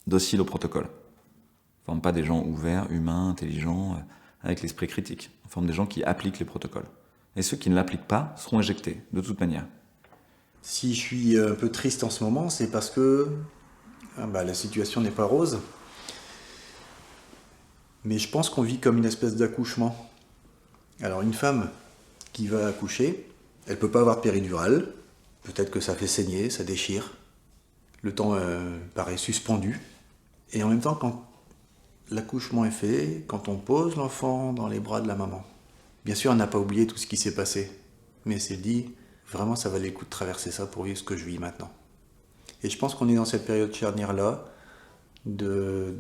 dociles au protocole. On ne forme pas des gens ouverts, humains, intelligents, avec l'esprit critique. On forme des gens qui appliquent les protocoles. Et ceux qui ne l'appliquent pas seront éjectés, de toute manière. Si je suis un peu triste en ce moment, c'est parce que la situation n'est pas rose. Mais je pense qu'on vit comme une espèce d'accouchement. Alors une femme qui va accoucher, elle ne peut pas avoir de péridurale. Peut-être que ça fait saigner, ça déchire. Le temps paraît suspendu. Et en même temps, quand l'accouchement est fait, quand on pose l'enfant dans les bras de la maman, bien sûr, on n'a pas oublié tout ce qui s'est passé. Mais c'est dit, vraiment, ça valait le coup de traverser ça pour vivre ce que je vis maintenant. Et je pense qu'on est dans cette période charnière-là, de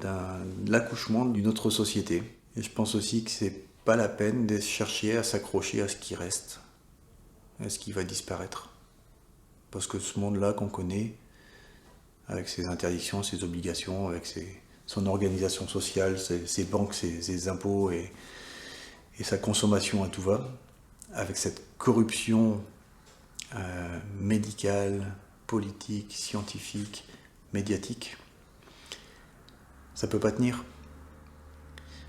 l'accouchement d'une autre société. Et je pense aussi que c'est pas la peine de chercher à s'accrocher à ce qui reste, à ce qui va disparaître. Parce que ce monde-là qu'on connaît, avec ses interdictions, ses obligations, avec son organisation sociale, ses banques, ses impôts et sa consommation à tout va, avec cette corruption médicale, politique, scientifique, médiatique, ça peut pas tenir.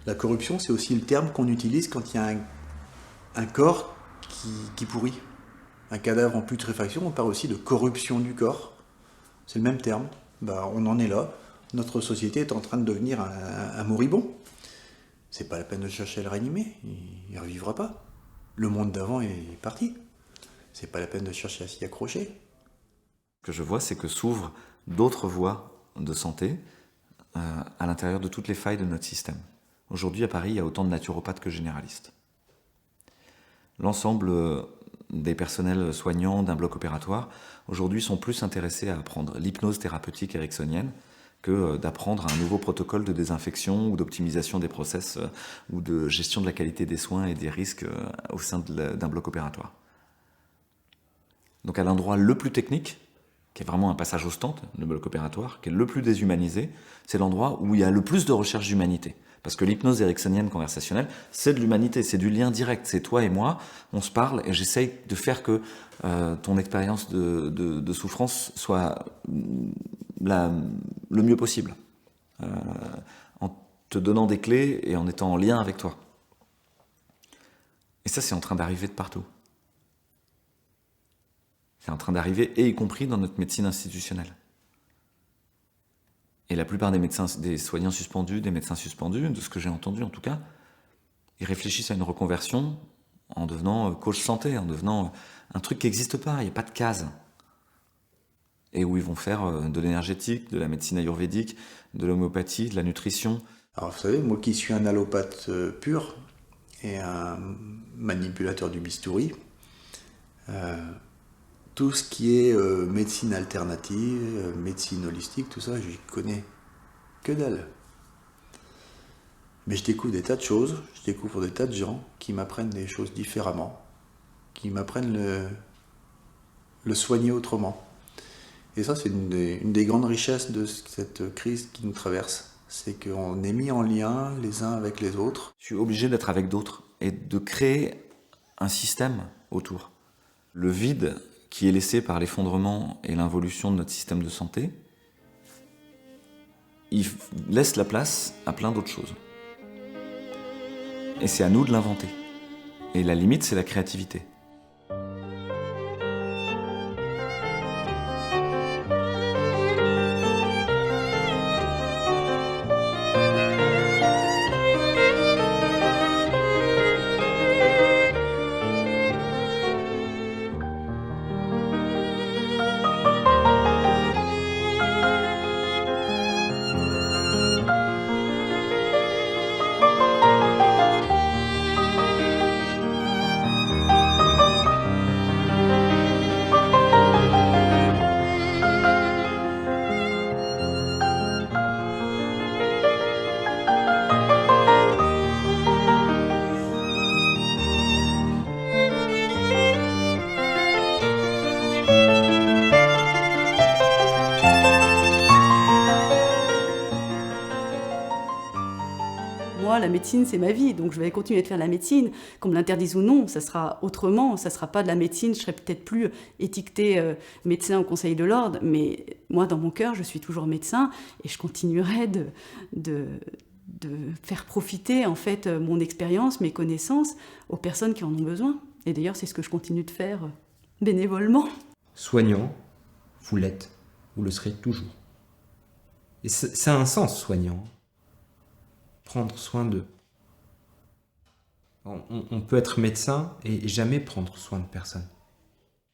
La corruption, c'est aussi le terme qu'on utilise quand il y a un corps qui pourrit. Un cadavre en putréfaction, on parle aussi de corruption du corps. C'est le même terme. On en est là. Notre société est en train de devenir un moribond. C'est pas la peine de chercher à le réanimer. Il ne revivra pas. Le monde d'avant est parti. C'est pas la peine de chercher à s'y accrocher. Ce que je vois, c'est que s'ouvrent d'autres voies de santé à l'intérieur de toutes les failles de notre système. Aujourd'hui, à Paris, il y a autant de naturopathes que généralistes. L'ensemble des personnels soignants d'un bloc opératoire, aujourd'hui, sont plus intéressés à apprendre l'hypnose thérapeutique ericksonienne que d'apprendre un nouveau protocole de désinfection ou d'optimisation des process ou de gestion de la qualité des soins et des risques au sein d'un bloc opératoire. Donc à l'endroit le plus technique, qui est vraiment un passage au stand, le bloc opératoire, qui est le plus déshumanisé, c'est l'endroit où il y a le plus de recherche d'humanité. Parce que l'hypnose ericksonienne conversationnelle, c'est de l'humanité, c'est du lien direct. C'est toi et moi, on se parle et j'essaye de faire que ton expérience de souffrance soit le mieux possible. En te donnant des clés et en étant en lien avec toi. Et ça, c'est en train d'arriver de partout. C'est en train d'arriver, et y compris dans notre médecine institutionnelle. Et la plupart des soignants suspendus, des médecins suspendus, de ce que j'ai entendu en tout cas, ils réfléchissent à une reconversion en devenant coach santé, en devenant un truc qui n'existe pas, il n'y a pas de case. et où ils vont faire de l'énergétique, de la médecine ayurvédique, de l'homéopathie, de la nutrition. Alors vous savez, moi qui suis un allopathe pur et un manipulateur du bistouri, tout ce qui est médecine alternative, médecine holistique, tout ça, j'y connais que dalle. Mais je découvre des tas de choses, je découvre des tas de gens qui m'apprennent des choses différemment, qui m'apprennent le soigner autrement. Et ça, c'est une des grandes richesses de cette crise qui nous traverse. C'est qu'on est mis en lien les uns avec les autres. Je suis obligé d'être avec d'autres et de créer un système autour. Le vide qui est laissé par l'effondrement et l'involution de notre système de santé, il laisse la place à plein d'autres choses. Et c'est à nous de l'inventer. Et la limite, c'est la créativité. Moi, la médecine, c'est ma vie, donc je vais continuer de faire la médecine. Qu'on me l'interdise ou non, ça sera autrement, ça sera pas de la médecine, je serai peut-être plus étiquetée médecin au Conseil de l'Ordre, mais moi, dans mon cœur, je suis toujours médecin et je continuerai de faire profiter en fait mon expérience, mes connaissances aux personnes qui en ont besoin. Et d'ailleurs, c'est ce que je continue de faire bénévolement. Soignant, vous l'êtes, vous le serez toujours. Et ça a un sens, soignant. Prendre soin d'eux. On peut être médecin et jamais prendre soin de personne.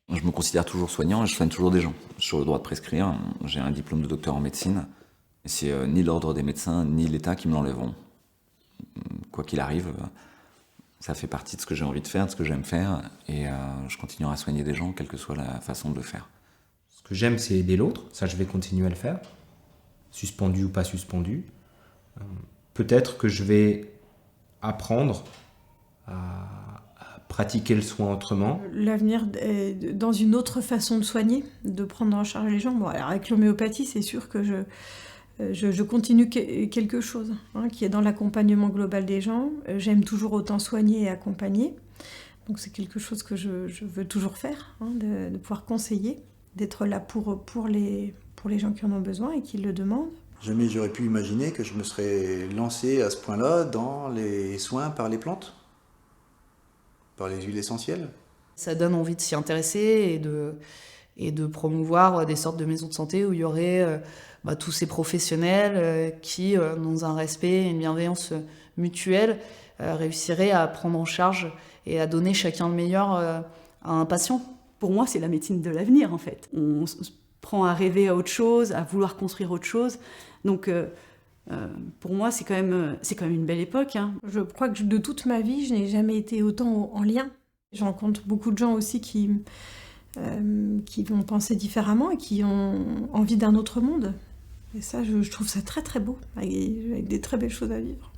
Je me considère toujours soignant et je soigne toujours des gens. Je suis au droit de prescrire, j'ai un diplôme de docteur en médecine. Et c'est ni l'ordre des médecins ni l'État qui me l'enlèveront. Quoi qu'il arrive, ça fait partie de ce que j'ai envie de faire, de ce que j'aime faire, et je continuerai à soigner des gens, quelle que soit la façon de le faire. Ce que j'aime, c'est aider l'autre, ça je vais continuer à le faire, suspendu ou pas suspendu. Peut-être que je vais apprendre à pratiquer le soin autrement. L'avenir est dans une autre façon de soigner, de prendre en charge les gens. Bon, alors avec l'homéopathie, c'est sûr que je continue quelque chose qui est dans l'accompagnement global des gens. J'aime toujours autant soigner et accompagner. Donc c'est quelque chose que je veux toujours faire, de pouvoir conseiller, d'être là pour les gens qui en ont besoin et qui le demandent. Jamais j'aurais pu imaginer que je me serais lancé à ce point-là dans les soins par les plantes, par les huiles essentielles. Ça donne envie de s'y intéresser et de promouvoir des sortes de maisons de santé où il y aurait tous ces professionnels qui, dans un respect et une bienveillance mutuelle, réussiraient à prendre en charge et à donner chacun le meilleur à un patient. Pour moi, c'est la médecine de l'avenir, en fait. On se prend à rêver à autre chose, à vouloir construire autre chose. Donc, pour moi, c'est quand même une belle époque. Je crois que de toute ma vie, je n'ai jamais été autant en lien. Je rencontre beaucoup de gens aussi qui vont penser différemment et qui ont envie d'un autre monde. Et ça, je trouve ça très très beau, avec des très belles choses à vivre.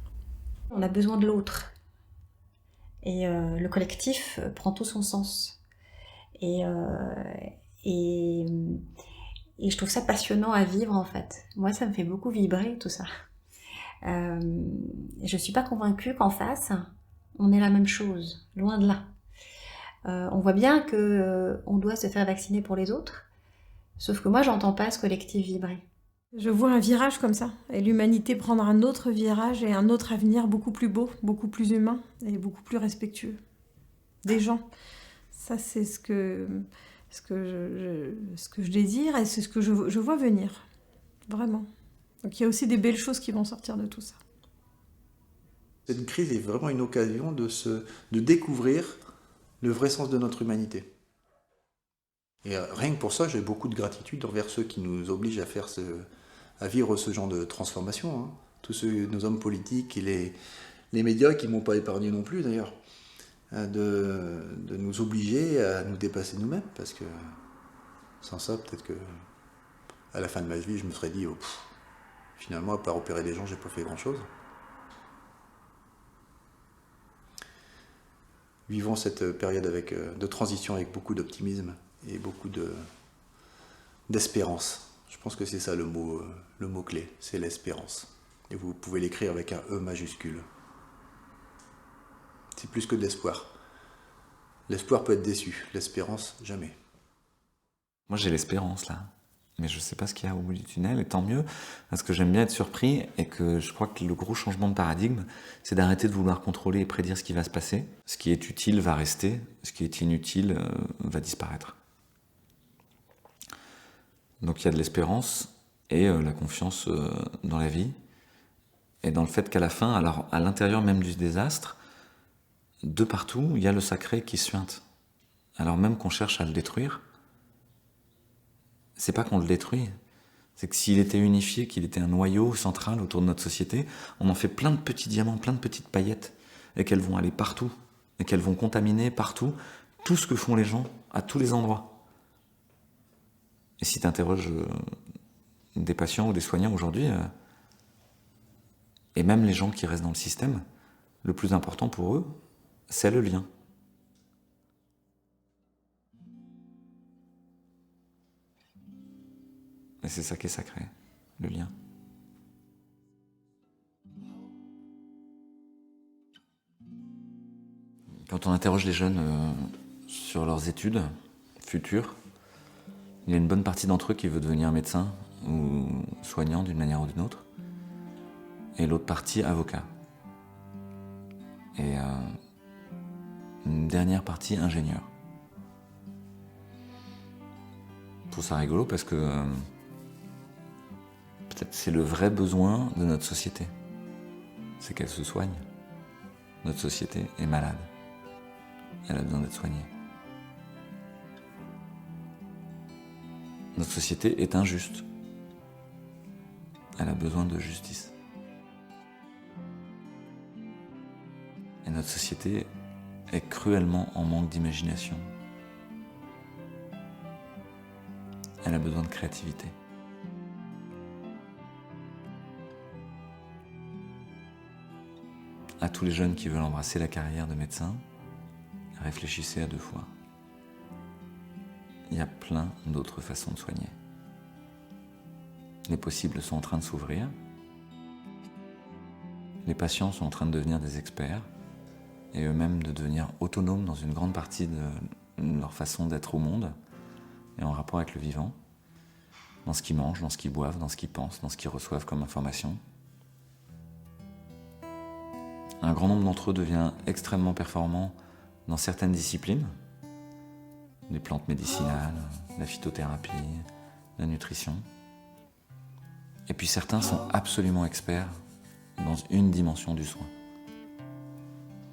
On a besoin de l'autre. Et le collectif prend tout son sens. Et je trouve ça passionnant à vivre, en fait. Moi, ça me fait beaucoup vibrer, tout ça. Je suis pas convaincue qu'en face, on ait la même chose. Loin de là. On voit bien qu'on doit se faire vacciner pour les autres. Sauf que moi, j'entends pas ce collectif vibrer. Je vois un virage comme ça. Et l'humanité prendre un autre virage et un autre avenir beaucoup plus beau, beaucoup plus humain et beaucoup plus respectueux. Des gens. Ça, c'est ce que je désire et c'est ce que je vois venir, vraiment. Donc il y a aussi des belles choses qui vont sortir de tout ça. Cette crise est vraiment une occasion de découvrir le vrai sens de notre humanité. Et rien que pour ça, j'ai beaucoup de gratitude envers ceux qui nous obligent à vivre ce genre de transformation, hein. Tous nos hommes politiques et les médias qui ne m'ont pas épargné non plus d'ailleurs, de nous obliger à nous dépasser nous-mêmes, parce que sans ça, peut-être que à la fin de ma vie, je me serais dit, finalement, à part opérer des gens, j'ai pas fait grand-chose. Vivons cette période de transition avec beaucoup d'optimisme et beaucoup d'espérance. Je pense que c'est ça le mot clé, c'est l'espérance. Et vous pouvez l'écrire avec un E majuscule. C'est plus que de l'espoir. L'espoir peut être déçu, l'espérance, jamais. Moi j'ai l'espérance là, mais je sais pas ce qu'il y a au bout du tunnel, et tant mieux, parce que j'aime bien être surpris, et que je crois que le gros changement de paradigme, c'est d'arrêter de vouloir contrôler et prédire ce qui va se passer. Ce qui est utile va rester, ce qui est inutile va disparaître. Donc il y a de l'espérance et la confiance dans la vie, et dans le fait qu'à la fin, alors à l'intérieur même du désastre, de partout, il y a le sacré qui suinte. Alors même qu'on cherche à le détruire, c'est pas qu'on le détruit, c'est que s'il était unifié, qu'il était un noyau central autour de notre société, on en fait plein de petits diamants, plein de petites paillettes, et qu'elles vont aller partout, et qu'elles vont contaminer partout tout ce que font les gens, à tous les endroits. Et si tu interroges des patients ou des soignants aujourd'hui, et même les gens qui restent dans le système, le plus important pour eux, c'est le lien. Et c'est ça qui est sacré, le lien. Quand on interroge les jeunes sur leurs études futures, il y a une bonne partie d'entre eux qui veut devenir médecin ou soignant d'une manière ou d'une autre, et l'autre partie avocat. Et une dernière partie ingénieur. Je trouve ça rigolo parce que peut-être c'est le vrai besoin de notre société. C'est qu'elle se soigne. Notre société est malade. Elle a besoin d'être soignée. Notre société est injuste. Elle a besoin de justice. Et notre société est cruellement en manque d'imagination. Elle a besoin de créativité. À tous les jeunes qui veulent embrasser la carrière de médecin, réfléchissez à 2 fois. Il y a plein d'autres façons de soigner. Les possibles sont en train de s'ouvrir. Les patients sont en train de devenir des experts et eux-mêmes de devenir autonomes dans une grande partie de leur façon d'être au monde et en rapport avec le vivant, dans ce qu'ils mangent, dans ce qu'ils boivent, dans ce qu'ils pensent, dans ce qu'ils reçoivent comme information. Un grand nombre d'entre eux devient extrêmement performant dans certaines disciplines, les plantes médicinales, la phytothérapie, la nutrition. Et puis certains sont absolument experts dans une dimension du soin.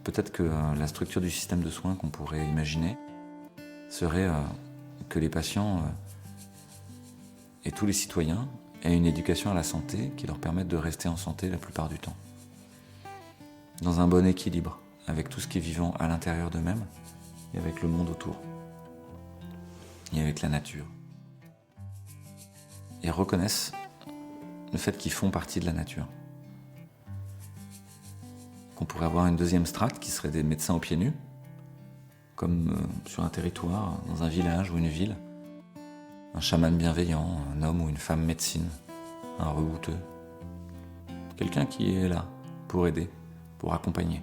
Peut-être que la structure du système de soins qu'on pourrait imaginer serait que les patients et tous les citoyens aient une éducation à la santé qui leur permette de rester en santé la plupart du temps. Dans un bon équilibre avec tout ce qui est vivant à l'intérieur d'eux-mêmes et avec le monde autour. Et avec la nature. Et reconnaissent le fait qu'ils font partie de la nature. Qu'on pourrait avoir une deuxième strate qui serait des médecins aux pieds nus, comme sur un territoire, dans un village ou une ville. Un chaman bienveillant, un homme ou une femme médecine, un rebouteux. Quelqu'un qui est là pour aider, pour accompagner.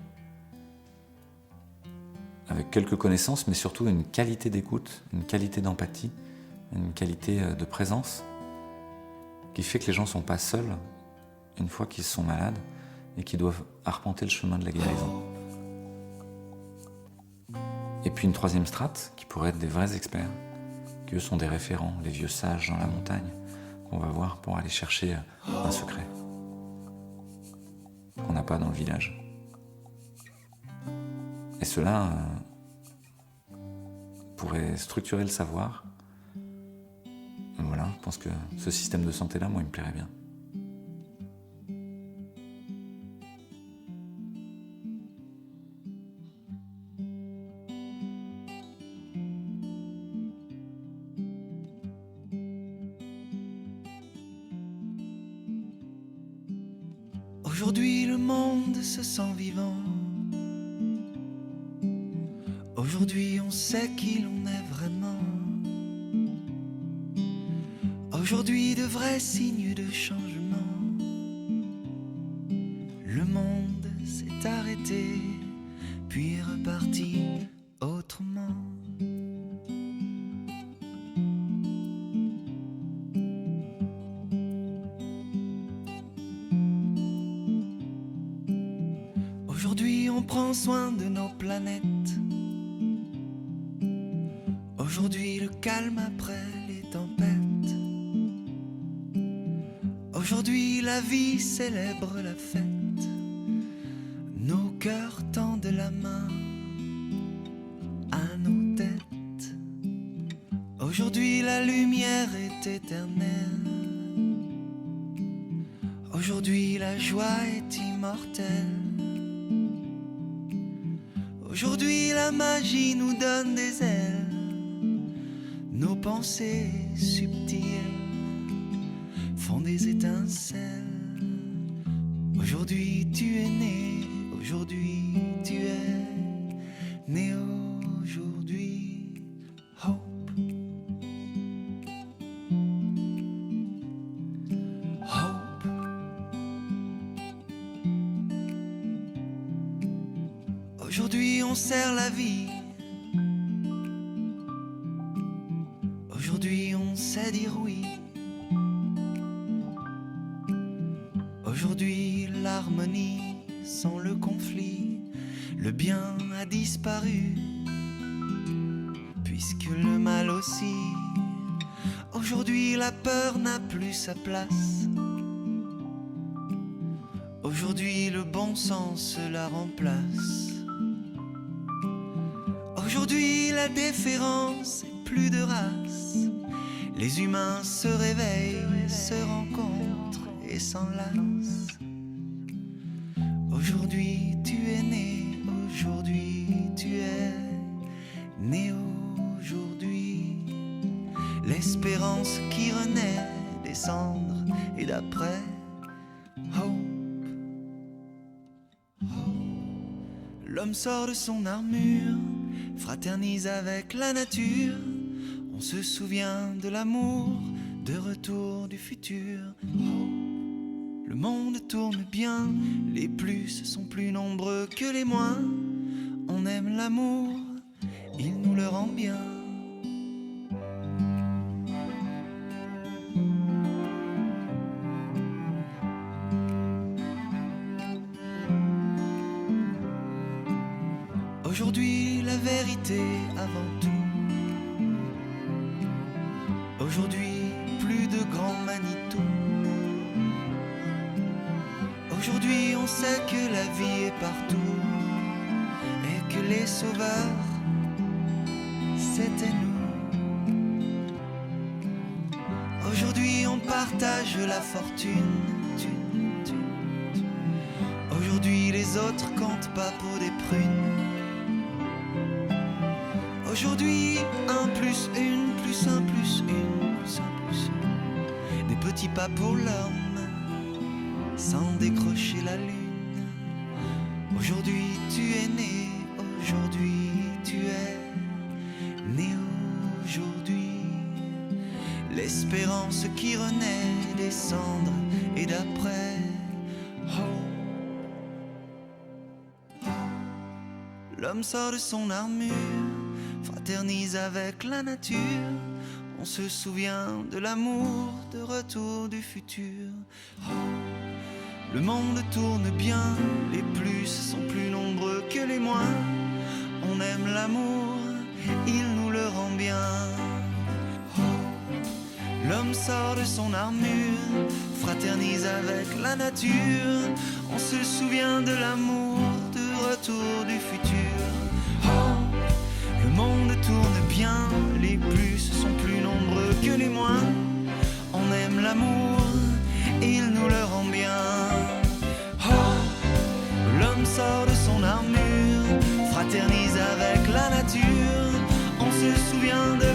Avec quelques connaissances, mais surtout une qualité d'écoute, une qualité d'empathie, une qualité de présence, qui fait que les gens ne sont pas seuls une fois qu'ils sont malades et qu'ils doivent arpenter le chemin de la guérison. Et puis une troisième strate, qui pourrait être des vrais experts, qui eux sont des référents, les vieux sages dans la montagne, qu'on va voir pour aller chercher un secret qu'on n'a pas dans le village. Et cela pourrait structurer le savoir Voilà, je pense que ce système de santé-là, moi, il me plairait bien. Aujourd'hui le monde se sent vivant. Aujourd'hui on sait qui l'on est vraiment. Aujourd'hui de vrais signes de changement. Le monde s'est arrêté, puis est reparti autrement. Aujourd'hui on prend soin de nos planètes. Aujourd'hui le calme après les tempêtes. Aujourd'hui la vie célèbre la fête. Nos cœurs tendent la main à nos têtes. Aujourd'hui la lumière est éternelle. Aujourd'hui la joie est immortelle. Aujourd'hui la magie nous donne des ailes. Nos pensées subtiles font des étincelles. Aujourd'hui tu es né, aujourd'hui tu es né aujourd'hui. Hope, hope. Aujourd'hui on serre la vie. Aujourd'hui on sait dire oui. Aujourd'hui l'harmonie sans le conflit. Le bien a disparu, puisque le mal aussi. Aujourd'hui la peur n'a plus sa place. Aujourd'hui le bon sens la remplace. Aujourd'hui la déférence et plus de race. Les humains se réveillent, se rencontrent et s'enlacent. Aujourd'hui tu es né, aujourd'hui tu es né aujourd'hui. L'espérance qui renaît des cendres et d'après. Hope, hope. L'homme sort de son armure, fraternise avec la nature. On se souvient de l'amour, de retour du futur. Le monde tourne bien, les plus sont plus nombreux que les moins. On aime l'amour, il nous le rend bien. Aujourd'hui la vérité avant tout. Aujourd'hui, plus de grands Manitou. Aujourd'hui, on sait que la vie est partout et que les sauveurs, c'était nous. Aujourd'hui, on partage la fortune. Aujourd'hui, les autres comptent pas pour des prunes. Aujourd'hui, 1 plus 1 plus 1 plus 1 plus 1 plus 1. Des petits pas pour l'homme, sans décrocher la lune. Aujourd'hui tu es né, aujourd'hui tu es né aujourd'hui. L'espérance qui renaît des cendres et d'après. L'homme sort de son armure, fraternise avec la nature. On se souvient de l'amour, de retour du futur. Le monde tourne bien, les plus sont plus nombreux que les moins. On aime l'amour, il nous le rend bien. L'homme sort de son armure, fraternise avec la nature. On se souvient de l'amour, de retour du futur. Le monde tourne bien, les plus sont plus nombreux que les moins. l'amour, il nous le rend bien. Oh, l'homme sort de son armure, fraternise avec la nature, on se souvient de